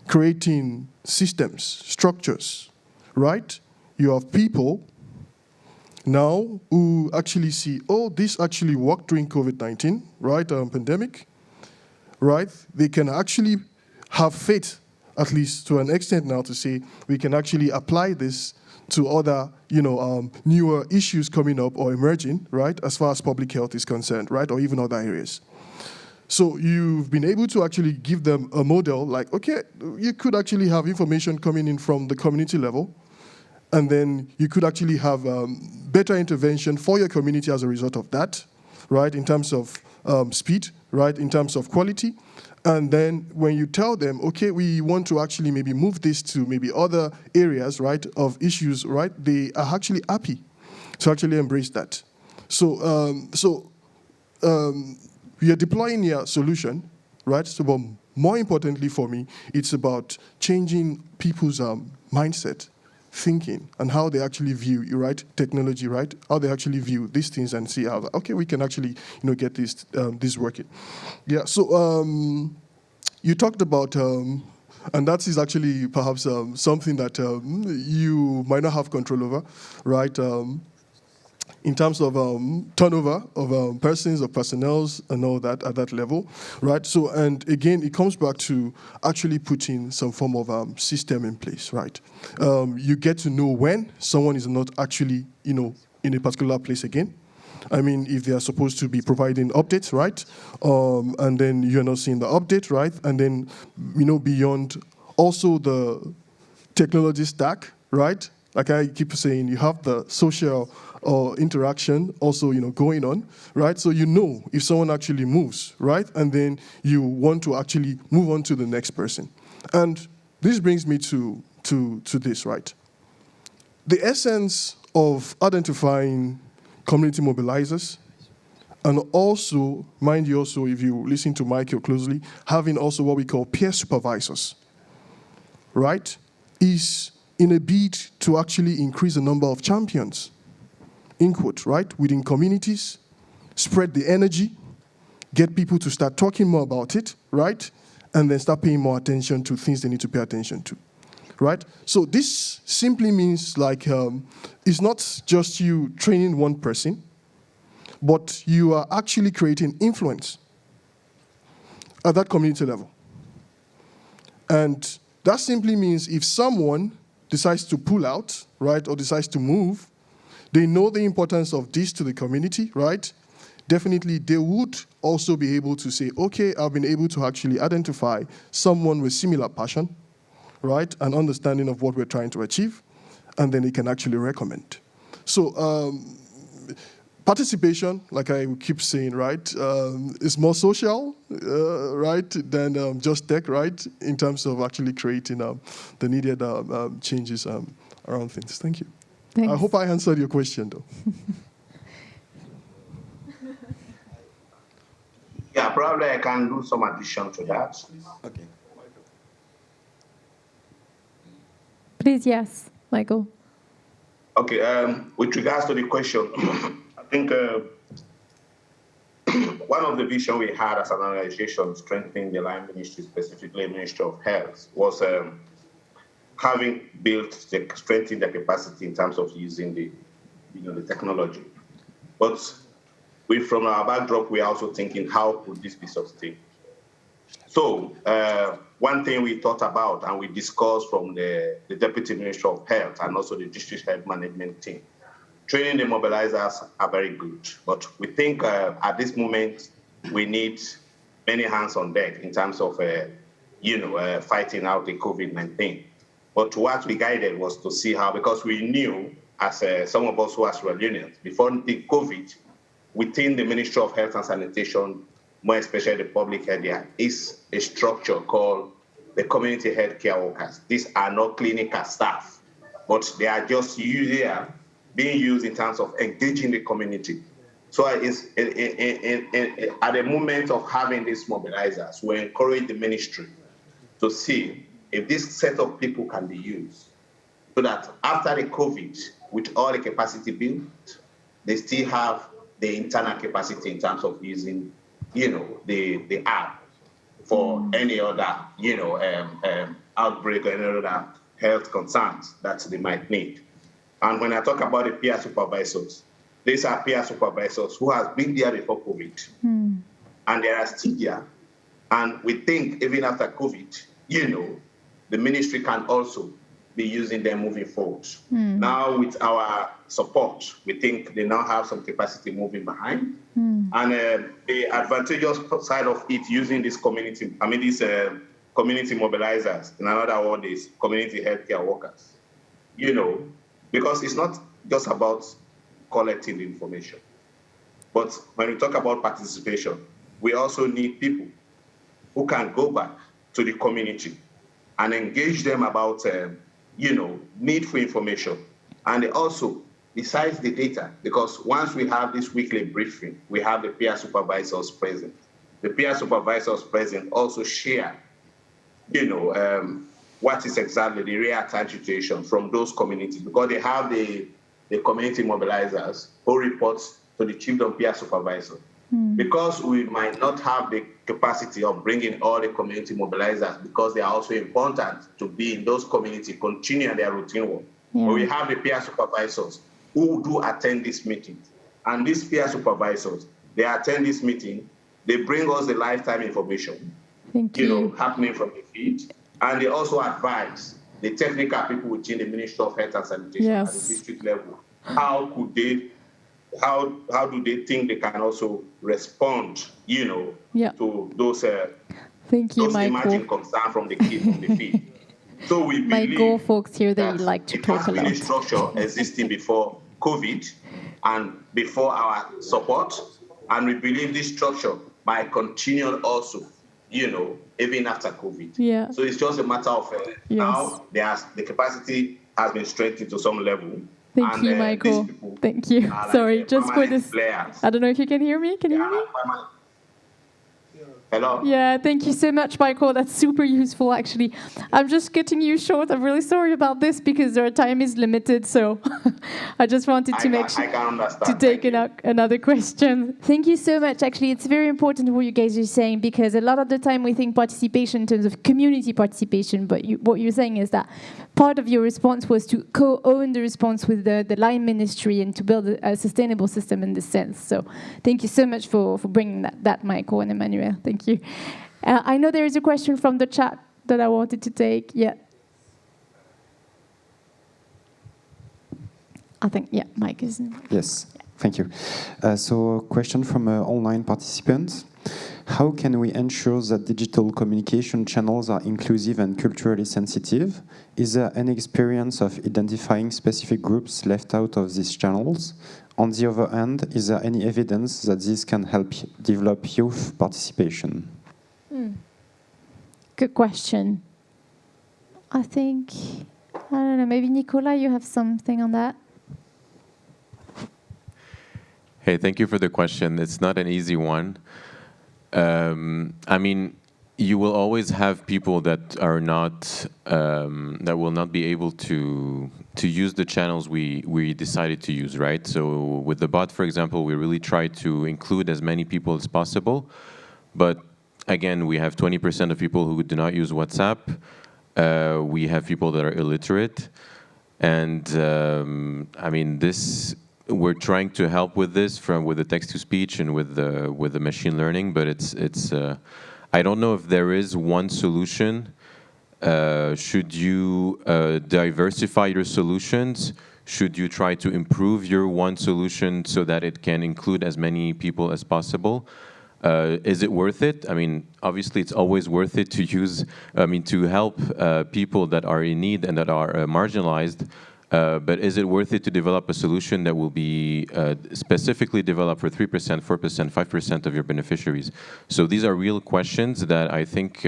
creating systems, structures, right? You have people now who actually see, oh, this actually worked during COVID-19, right, pandemic, right? They can actually have faith, at least to an extent now, to say we can actually apply this to other, newer issues coming up or emerging, right, as far as public health is concerned, right, or even other areas. So you've been able to actually give them a model like, okay, you could actually have information coming in from the community level, and then you could actually have better intervention for your community as a result of that, right, in terms of speed, right, in terms of quality. And then when you tell them, okay, we want to actually maybe move this to maybe other areas, right, of issues, right, they are actually happy to actually embrace that. So, we are deploying your solution, right? So, but more importantly for me, it's about changing people's mindset, thinking, and how they actually view, right, technology, right? How they actually view these things and see how, okay, we can actually, get this working. Yeah. So you talked about, and that is actually perhaps something that you might not have control over, right? In terms of turnover of persons or personnels and all that at that level, right? So, and again, it comes back to actually putting some form of system in place, right? You get to know when someone is not actually, in a particular place again. I mean, if they are supposed to be providing updates, right? And then you're not seeing the update, right? And then, beyond also the technology stack, right? Like I keep saying, you have the social interaction also, going on, right? So if someone actually moves, right? And then you want to actually move on to the next person. And this brings me to this, right? The essence of identifying community mobilizers, and also, mind you also, if you listen to Michael closely, having also what we call peer supervisors, right? Is in a bid to actually increase the number of champions, in quote, right, within communities, spread the energy, get people to start talking more about it, right, and then start paying more attention to things they need to pay attention to. right? So this simply means like it's not just you training one person, but you are actually creating influence at that community level. And that simply means if someone decides to pull out, right, or decides to move, they know the importance of this to the community, right? Definitely they would also be able to say, okay, I've been able to actually identify someone with similar passion, right, and understanding of what we're trying to achieve, and then they can actually recommend. So participation, like I keep saying, right, is more social, right, than just tech, right, in terms of actually creating the needed changes around things. Thank you. Thanks. I hope I answered your question, though. Yeah, probably I can do some addition to that. Okay. Please, yes, Michael. Okay, with regards to the question, I think one of the visions we had as an organization strengthening the line ministry, specifically Ministry of Health, was having built, strengthening the capacity in terms of using the technology. But from our backdrop, we're also thinking, how could this be sustained? So one thing we thought about and we discussed from the Deputy Minister of Health and also the District Health Management team, training the mobilizers are very good, but we think at this moment we need many hands on deck in terms of fighting out the COVID-19. But what we guided was to see how, because we knew, as some of us who are rural unions, before the COVID, within the Ministry of Health and Sanitation, more especially the public health, there is a structure called the community health care workers. These are not clinical staff, but they are just there being used in terms of engaging the community. So it's at the moment of having these mobilizers, we encourage the ministry to see if this set of people can be used so that after the COVID, with all the capacity built, they still have the internal capacity in terms of using, the app for any other, outbreak or any other health concerns that they might need. And when I talk about the peer supervisors, these are peer supervisors who have been there before COVID, and they are still there. And we think even after COVID, the ministry can also be using them moving forward. Now with our support, we think they now have some capacity moving behind. And the advantageous side of it using this community, these community mobilizers, in another word is community healthcare workers, because it's not just about collecting the information. But when we talk about participation, we also need people who can go back to the community and engage them about, need for information. And also, besides the data, because once we have this weekly briefing, we have the peer supervisors present. The peer supervisors present also share, what is exactly the real-time situation from those communities, because they have the community mobilizers who report to the chiefdom peer supervisor. Because we might not have the capacity of bringing all the community mobilizers, because they are also important to be in those communities, continue their routine work. Yeah. But we have the peer supervisors who do attend these meetings. And these peer supervisors, they attend this meeting, they bring us the lifetime information, happening from the field, and they also advise the technical people within the Ministry of Health and Sanitation at the district level. How do they think they can also respond, to those emerging concerns from the field? So we believe folks here, they like to talk a lot. Structure existing before COVID and before our support, and we believe this structure might continue also, even after COVID. Yeah. So it's just a matter of now the capacity has been strengthened to some level. Thank you, Michael. Thank you. Sorry, just for this. Players. I don't know if you can hear me. Can you hear me? Hello? Yeah, thank you so much, Michael. That's super useful, actually. I'm just cutting you short. I'm really sorry about this because our time is limited. So I just wanted to take another question. Thank you so much. Actually, it's very important what you guys are saying, because a lot of the time we think participation in terms of community participation, but what you're saying is that part of your response was to co-own the response with the line ministry and to build a sustainable system in this sense. So thank you so much for bringing that Michael and Emmanuel. Thank you. I know there is a question from the chat that I wanted to take. Yeah. I think, yeah, Mike is... Yes, thank you. So a question from an online participant. How can we ensure that digital communication channels are inclusive and culturally sensitive? Is there any experience of identifying specific groups left out of these channels? On the other hand, is there any evidence that this can help develop youth participation? Good question. I think, I don't know, maybe Nicolas, you have something on that? Hey, thank you for the question. It's not an easy one. I mean, you will always have people that are not, that will not be able to use the channels we decided to use, right? So with the bot, for example, we really try to include as many people as possible. But again, we have 20% of people who do not use WhatsApp. We have people that are illiterate. And I mean, we're trying to help with this with the text-to-speech and with the machine learning, but it's I don't know if there is one solution. Should you diversify your solutions? Should you try to improve your one solution so that it can include as many people as possible? Is it worth it? I mean, obviously, it's always worth it to use, to help people that are in need and that are marginalized. But is it worth it to develop a solution that will be specifically developed for 3%, 4%, 5% of your beneficiaries? So these are real questions that I think,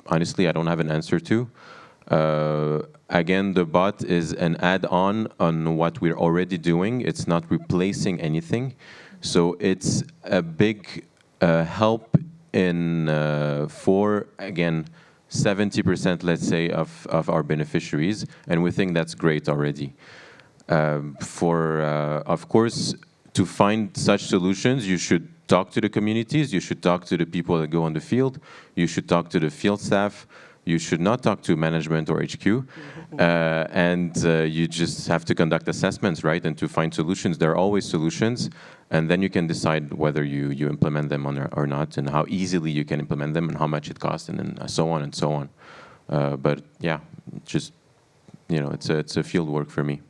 honestly, I don't have an answer to. Again, the bot is an add-on on what we're already doing. It's not replacing anything. So it's a big help for, again, 70%, let's say, of our beneficiaries, and we think that's great already. Of course, to find such solutions, you should talk to the communities, you should talk to the people that go on the field, you should talk to the field staff, you should not talk to management or HQ, and you just have to conduct assessments, right, and to find solutions. There are always solutions, and then you can decide whether you implement them or not, and how easily you can implement them, and how much it costs, and then so on and so on. But yeah, just, it's a field work for me.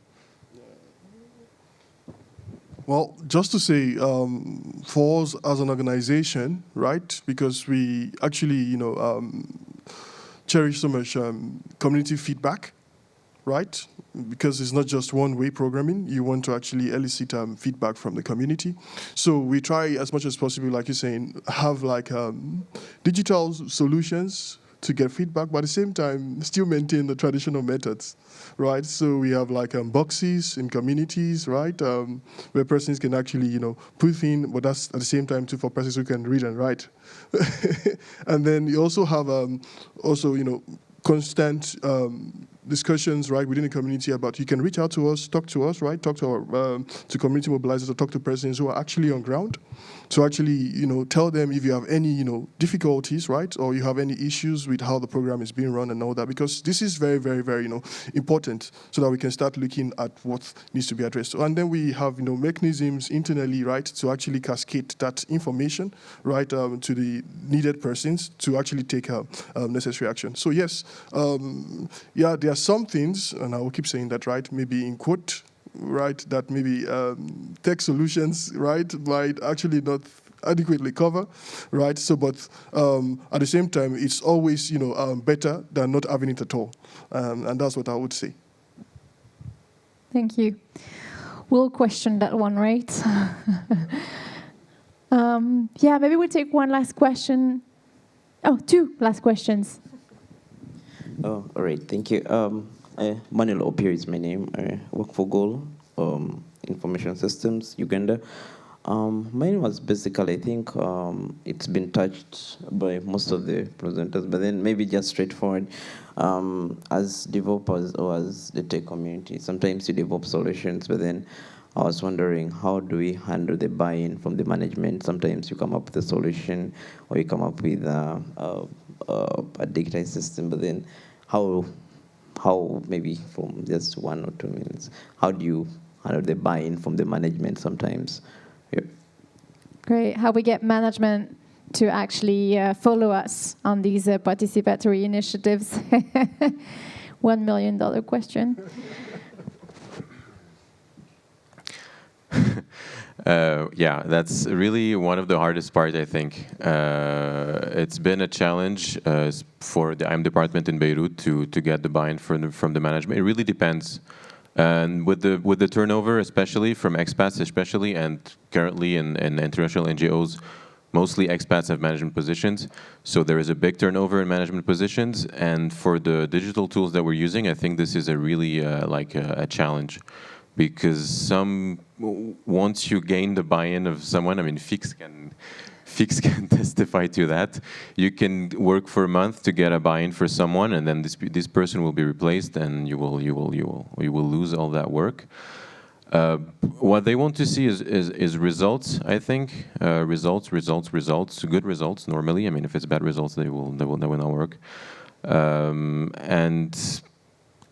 Well, just to say, for us as an organization, right, because we actually, cherish so much community feedback, right? Because it's not just one-way programming. You want to actually elicit feedback from the community. So we try as much as possible, like you're saying, have like digital solutions to get feedback, but at the same time, still maintain the traditional methods, right? So we have like boxes in communities, right? Where persons can actually, put in, but that's at the same time too for persons who can read and write. And then you also have, constant discussions, right, within the community about, you can reach out to us, talk to us, right? Talk to our, to community mobilizers or talk to persons who are actually on ground. So actually, tell them if you have any, difficulties, right? Or you have any issues with how the program is being run and all that, because this is very, very, very, important so that we can start looking at what needs to be addressed. And then we have, mechanisms internally, right, to actually cascade that information, right, to the needed persons to actually take necessary action. So yes, yeah, there are some things, and I will keep saying that, right, maybe in quote, right, that maybe tech solutions, right, might actually not adequately cover, right? So, but at the same time, it's always, better than not having it at all, and that's what I would say. Thank you. We'll question that one, right? Yeah, maybe we'll take one last question. Oh, two last questions. Oh, all right, thank you. Manuel Opio is my name. I work for Goal, Information Systems, Uganda. Mine was basically, I think it's been touched by most of the presenters, but then maybe just straightforward. As developers or as the tech community, sometimes you develop solutions, but then I was wondering, how do we handle the buy-in from the management? Sometimes you come up with a solution, or you come up with a digitized system, but then how how, maybe from just 1 or 2 minutes, how do they buy in from the management sometimes? Yeah. Great. How we get management to actually follow us on these participatory initiatives. $1 million question. Yeah, that's really one of the hardest part, I think. It's been a challenge for the IM department in Beirut to get the buy-in from the management. It really depends. And with the turnover, especially from expats, especially, and currently in international NGOs, mostly expats have management positions. So there is a big turnover in management positions. And for the digital tools that we're using, I think this is a really a challenge. Because once you gain the buy-in of someone, I mean, Fix can testify to that. You can work for a month to get a buy-in for someone, and then this person will be replaced, and you will lose all that work. What they want to see is results. I think results, good results. Normally, I mean, if it's bad results, they will not work. And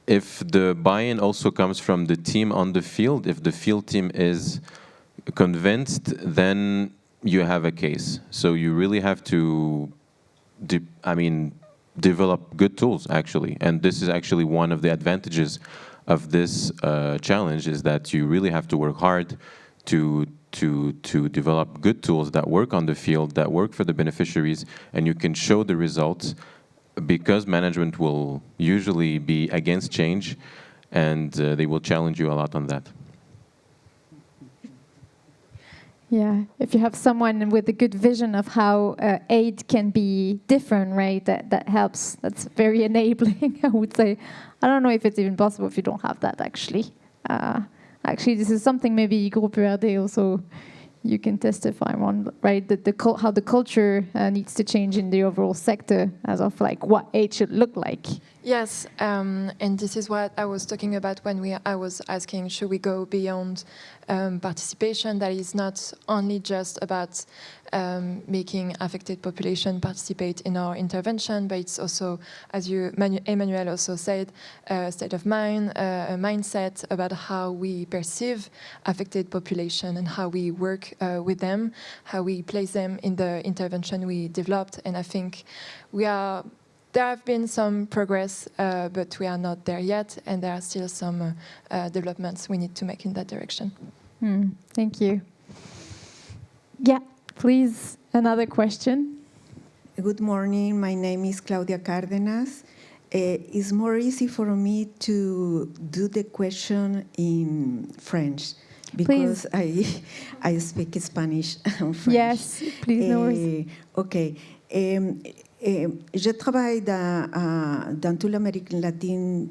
if the buy-in also comes from the team on the field, if the field team is convinced, then you have a case. So you really have to, develop good tools, actually. And this is actually one of the advantages of this challenge, is that you really have to work hard to develop good tools that work on the field, that work for the beneficiaries, and you can show the results, because management will usually be against change, and they will challenge you a lot on that. Yeah, if you have someone with a good vision of how aid can be different, right, that helps. That's very enabling, I would say. I don't know if it's even possible if you don't have that, actually. Actually, this is something maybe Groupe URD also you can testify on, right? How the culture needs to change in the overall sector, as of like what aid should look like. Yes, and this is what I was talking about when I was asking, should we go beyond participation? That is not only just about making affected population participate in our intervention, but it's also, as Emmanuel also said, a state of mind, a mindset about how we perceive affected population and how we work with them, how we place them in the intervention we developed. And I think there have been some progress, but we are not there yet, and there are still some developments we need to make in that direction. Thank you. Yeah, please, another question. Good morning, my name is Claudia Cárdenas. It's more easy for me to do the question in French, because I speak Spanish and French. Yes, please, no worries. Okay. Je travaille dans toute l'Amérique latine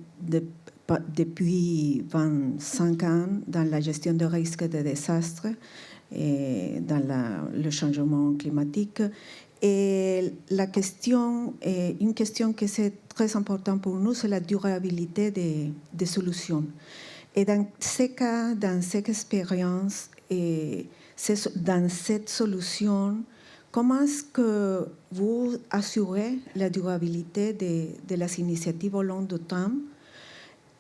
depuis 25 ans dans la gestion de risques de désastres et dans le changement climatique. Et une question qui est très importante pour nous, c'est la durabilité des solutions. Et dans ces cas, dans cette expérience, et dans cette solution, comment est-ce que vous assurez la durabilité de les initiatives au long du temps,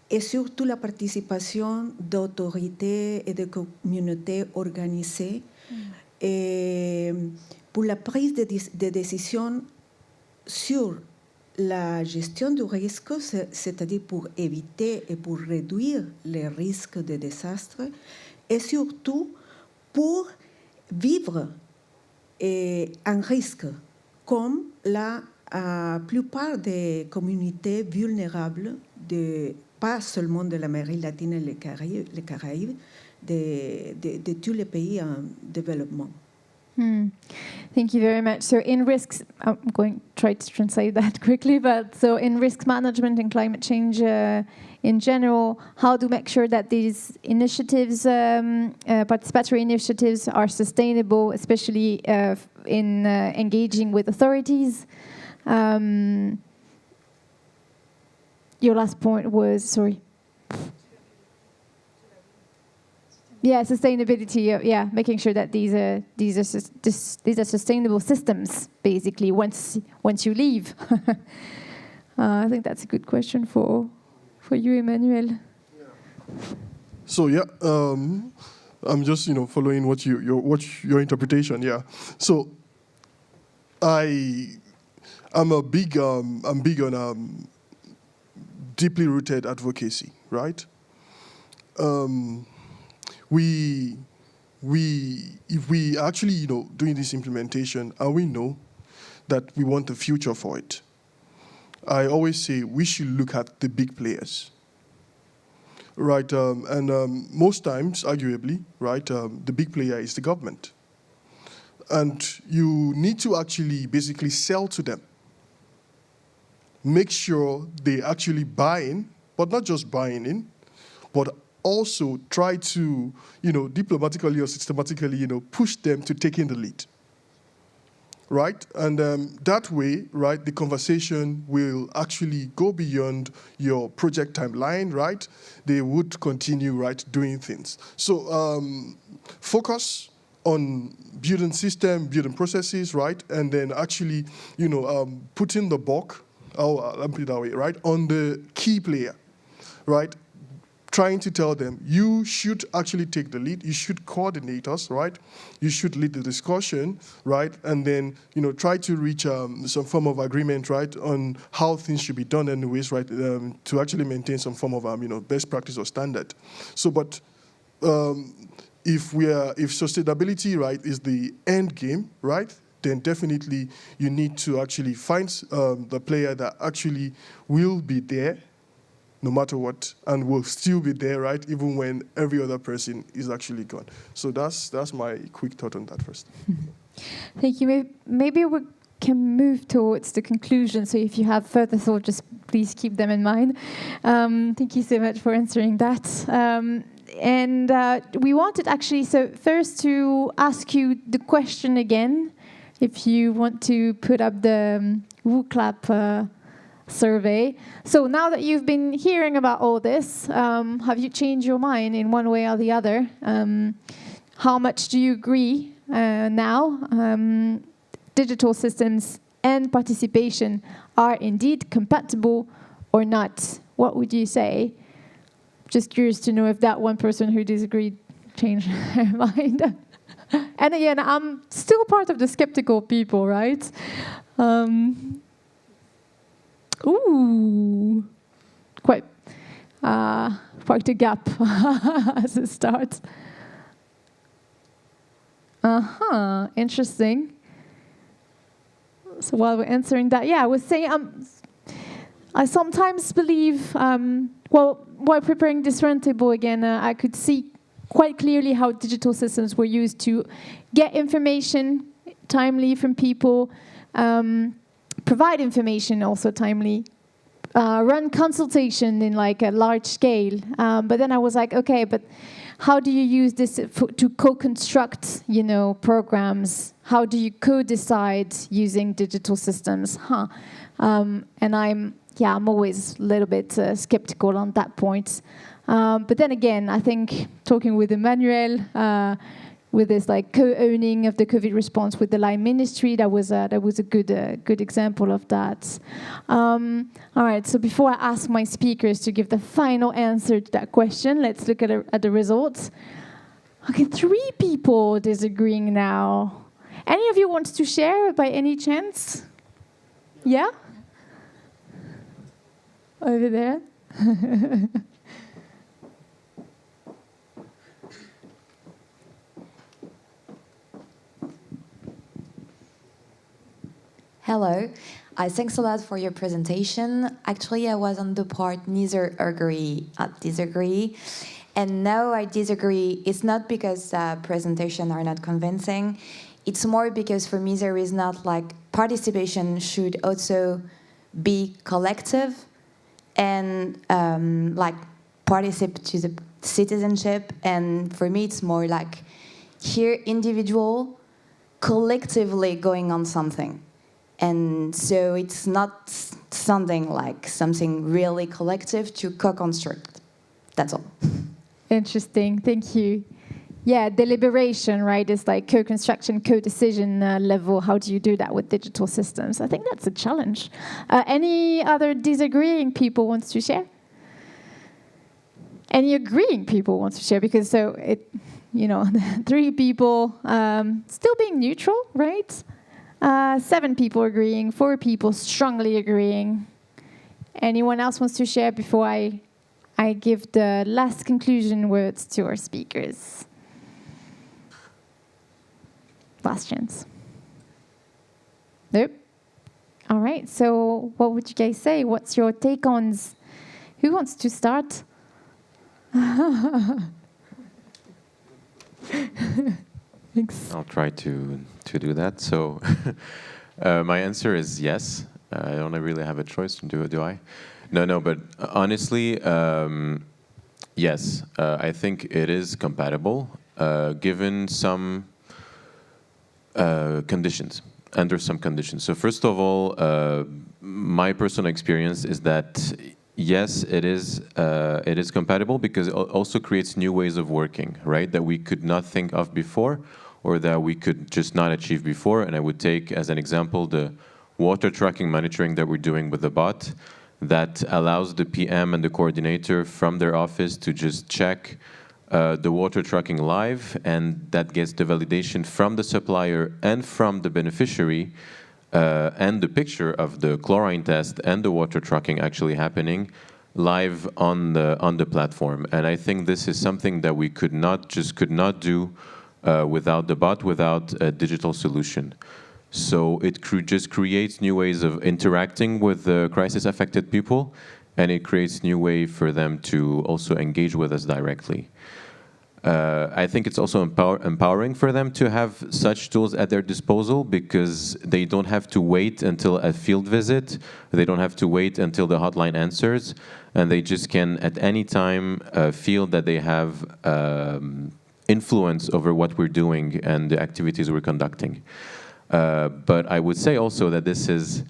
et surtout la participation d'autorités et de communautés organisées et pour la prise de décision sur la gestion du risque, c'est-à-dire pour éviter et pour réduire les risques de désastre, et surtout pour vivre un risque, comme la plupart des communautés vulnérables, pas seulement de l'Amérique latine et les Caraïbes, de tous les pays en développement. Thank you very much. So in risks, I'm going to try to translate that quickly, but so in risk management and climate change in general, how to make sure that these initiatives, participatory initiatives, are sustainable, especially in engaging with authorities. Your last point was, sorry. Yeah, sustainability. Yeah, making sure that these are sustainable systems. Basically, once you leave, I think that's a good question for for you, Emmanuel? So yeah, I'm just following what your interpretation. Yeah. So I'm big on deeply rooted advocacy, right? If we actually doing this implementation and we know that we want the future for it, I always say we should look at the big players. Right, and most times, arguably, right, the big player is the government. And you need to actually basically sell to them. Make sure they actually buy in, but not just buying in, but also try to, diplomatically or systematically, push them to take in the lead. Right, and that way, right, the conversation will actually go beyond your project timeline, right? They would continue, right, doing things. So focus on building system, building processes, right, and then actually, putting the bulk, let me put it that way, right, on the key player, right? Trying to tell them, you should actually take the lead, you should coordinate us, right? You should lead the discussion, right? And then, try to reach some form of agreement, right, on how things should be done anyways, right, to actually maintain some form of, best practice or standard. So, but if sustainability, right, is the end game, right, then definitely you need to actually find the player that actually will be there, no matter what, and will still be there, right, even when every other person is actually gone. So that's my quick thought on that first. Thank you. Maybe we can move towards the conclusion, so if you have further thoughts, just please keep them in mind. Thank you so much for answering that. And we wanted actually, so first to ask you the question again, if you want to put up the WooClap survey. So now that you've been hearing about all this, have you changed your mind in one way or the other? How much do you agree now? Digital systems and participation are indeed compatible or not? What would you say? Just curious to know if that one person who disagreed changed their mind. And again, I'm still part of the skeptical people, right? Ooh, quite a gap as a start. Interesting. So while we're answering that, yeah, I was saying I sometimes believe, while preparing this roundtable again, I could see quite clearly how digital systems were used to get information timely from people, provide information also timely, run consultation in like a large scale. But then I was like, okay, but how do you use this to co-construct, programs? How do you co-decide using digital systems? And I'm always a little bit skeptical on that point. But then again, I think talking with Emmanuel, with this like co-owning of the COVID response with the Line Ministry, that was a good example of that. All right, so before I ask my speakers to give the final answer to that question, let's look at the results. Okay, 3 people disagreeing now. Any of you wants to share by any chance? Yeah? Over there. Hello. Thanks a lot for your presentation. Actually, I was on the part neither agree or disagree. And now I disagree. It's not because presentations are not convincing. It's more because for me there is not like participation should also be collective and like participate to the citizenship. And for me it's more like here individual collectively going on something. And so it's not sounding like something really collective to co-construct. That's all. Interesting, thank you. Yeah, deliberation, right, is like co-construction, co-decision level. How do you do that with digital systems? I think that's a challenge. Any other disagreeing people wants to share? any agreeing people want to share? Because so it, 3 people still being neutral, right? 7 people agreeing, 4 people strongly agreeing. Anyone else wants to share before I give the last conclusion words to our speakers? Last chance. Nope. All right, so what would you guys say? What's your take on? Who wants to start? Thanks. I'll try to do that. So my answer is yes. I don't really have a choice to do it, do I? No, but honestly, yes. I think it is compatible, given some conditions, under some conditions. So first of all, my personal experience is that yes, it is compatible because it also creates new ways of working, right? That we could not think of before, or that we could just not achieve before. And I would take as an example the water tracking monitoring that we're doing with the bot that allows the PM and the coordinator from their office to just check the water tracking live, and that gets the validation from the supplier and from the beneficiary, and the picture of the chlorine test and the water tracking actually happening live on the platform. And I think this is something that we could not do without the bot, without a digital solution. So it just creates new ways of interacting with the crisis-affected people, and it creates new way for them to also engage with us directly. I think it's also empowering for them to have such tools at their disposal, because they don't have to wait until a field visit, they don't have to wait until the hotline answers, and they just can at any time feel that they have influence over what we're doing and the activities we're conducting. But I would say also that this is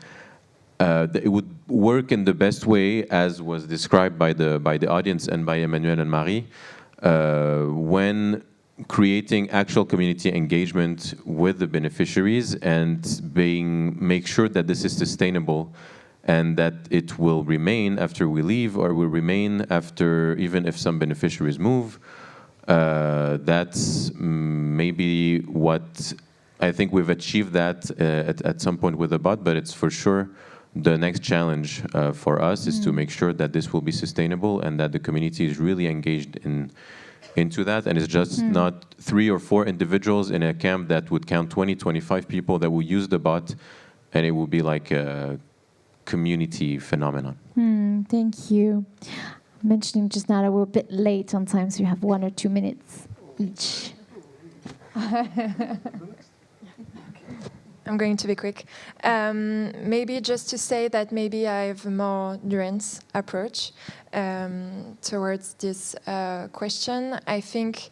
it would work in the best way, as was described by the audience and by Emmanuel and Marie, when creating actual community engagement with the beneficiaries and make sure that this is sustainable and that it will remain after we leave, or will remain after, even if some beneficiaries move. That's maybe what I think we've achieved that at some point with the bot, but it's for sure the next challenge for us is to make sure that this will be sustainable and that the community is really engaged into that, and it's just not 3 or 4 individuals in a camp that would count 20, 25 people that will use the bot, and it will be like a community phenomenon. Thank you. Mentioning just now that we're a bit late on time, so you have 1 or 2 minutes each. I'm going to be quick. Maybe just to say that maybe I have a more nuanced approach towards this question. I think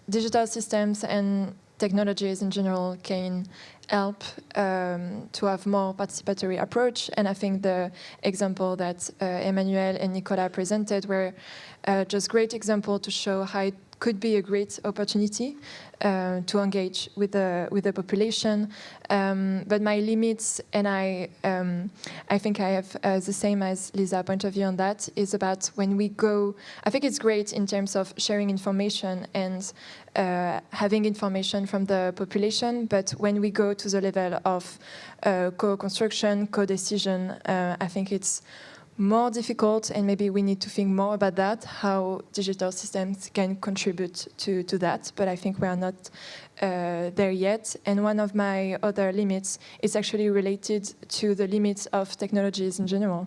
digital systems and technologies in general can help to have more participatory approach. And I think the example that Emmanuel and Nicolas presented were just great example to show how it could be a great opportunity to engage with the population. But my limits, and I think I have the same as Lisa point of view on that, is about when we go, I think it's great in terms of sharing information and having information from the population, but when we go to the level of co-construction, co-decision, I think it's more difficult, and maybe we need to think more about that, how digital systems can contribute to that, but I think we are not there yet. And one of my other limits is actually related to the limits of technologies in general.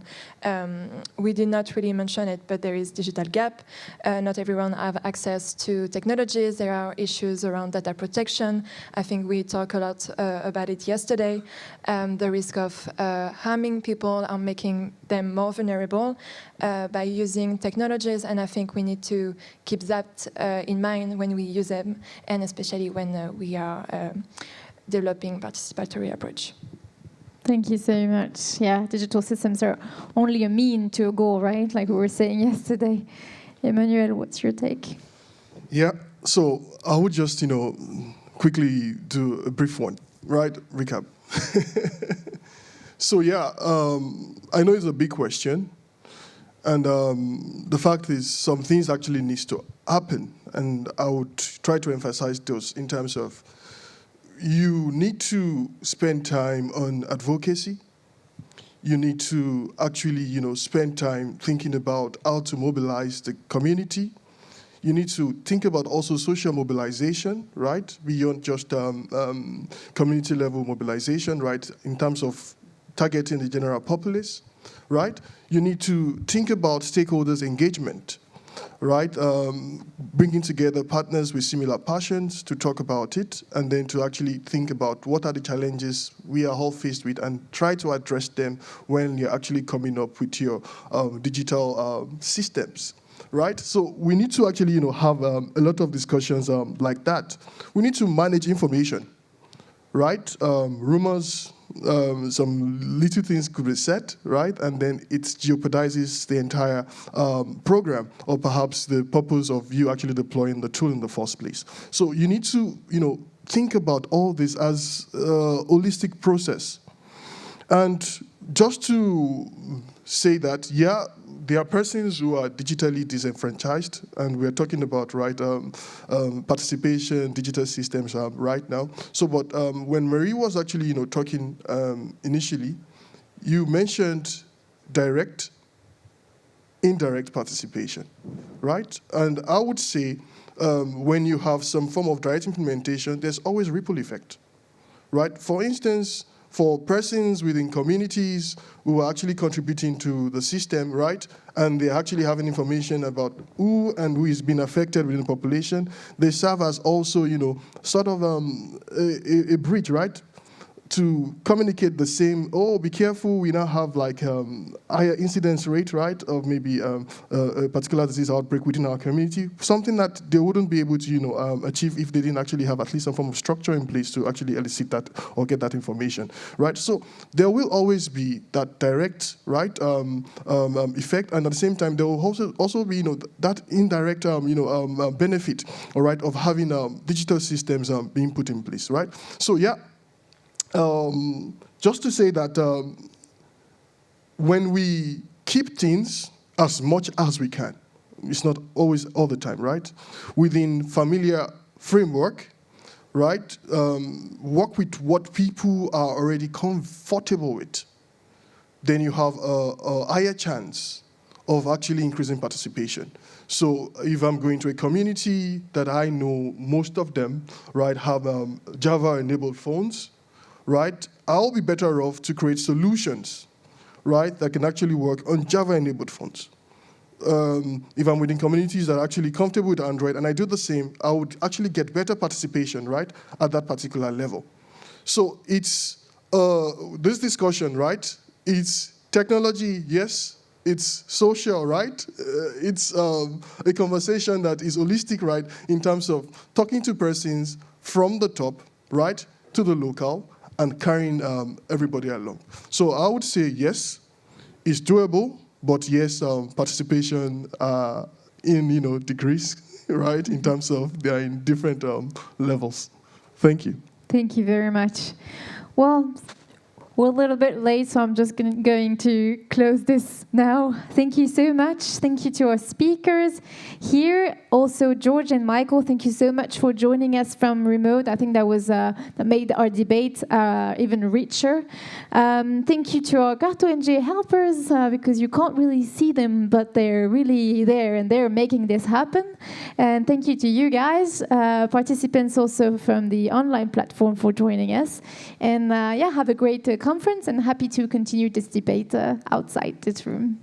We did not really mention it, but there is digital gap. Not everyone have access to technologies. There are issues around data protection. I think we talked a lot about it yesterday. The risk of harming people or making them more vulnerable by using technologies, and I think we need to keep that in mind when we use them, and especially when we are developing participatory approach. Thank you so much. Yeah, digital systems are only a mean to a goal, right? Like we were saying yesterday. Emmanuel, what's your take? Yeah, so I would just, quickly do a brief one, right? Recap. So yeah, I know it's a big question, And the fact is, some things actually needs to happen, and I would try to emphasize those in terms of you need to spend time on advocacy. You need to actually, spend time thinking about how to mobilize the community. You need to think about also social mobilization, right? Beyond just community level mobilization, right? In terms of targeting the general populace, right? You need to think about stakeholders' engagement, right? Bringing together partners with similar passions to talk about it, and then to actually think about what are the challenges we are all faced with and try to address them when you're actually coming up with your digital systems. Right, so we need to actually, have a lot of discussions like that. We need to manage information, right? Rumors, some little things could be said, right? And then it jeopardizes the entire program, or perhaps the purpose of you actually deploying the tool in the first place. So you need to, think about all this as a holistic process. And just to say that, yeah, there are persons who are digitally disenfranchised, and we're talking about, right, participation, digital systems right now. So, but when Marie was actually, talking initially, you mentioned direct, indirect participation, right? And I would say when you have some form of direct implementation, there's always ripple effect, right? For instance, for persons within communities who are actually contributing to the system, right? And they actually having information about who and who is being affected within the population. They serve as also, sort of a bridge, right? To communicate the same, be careful, we now have like higher incidence rate, right, of maybe a particular disease outbreak within our community, something that they wouldn't be able to, achieve if they didn't actually have at least some form of structure in place to actually elicit that or get that information, right? So there will always be that direct, right, effect, and at the same time, there will also be, that indirect, benefit, all right, of having digital systems being put in place, right? So yeah. Just to say that when we keep things as much as we can, it's not always all the time, right? Within familiar framework, right? Work with what people are already comfortable with, then you have a higher chance of actually increasing participation. So if I'm going to a community that I know most of them, right, have Java-enabled phones, right, I'll be better off to create solutions, right, that can actually work on Java-enabled phones. If I'm within communities that are actually comfortable with Android, and I do the same, I would actually get better participation, right, at that particular level. So it's this discussion, right, it's technology, yes, it's social, right? It's a conversation that is holistic, right, in terms of talking to persons from the top, right, to the local, and carrying everybody along. So I would say yes, it's doable, but yes, participation in degrees, right? In terms of they are in different levels. Thank you. Thank you very much. Well, we're a little bit late, so I'm just going to close this now. Thank you so much. Thank you to our speakers here. Also, George and Michael, thank you so much for joining us from remote. I think that made our debate even richer. Thank you to our CartONG helpers, because you can't really see them, but they're really there and they're making this happen. And thank you to you guys, participants also from the online platform, for joining us. And have a great conference, and happy to continue this debate outside this room.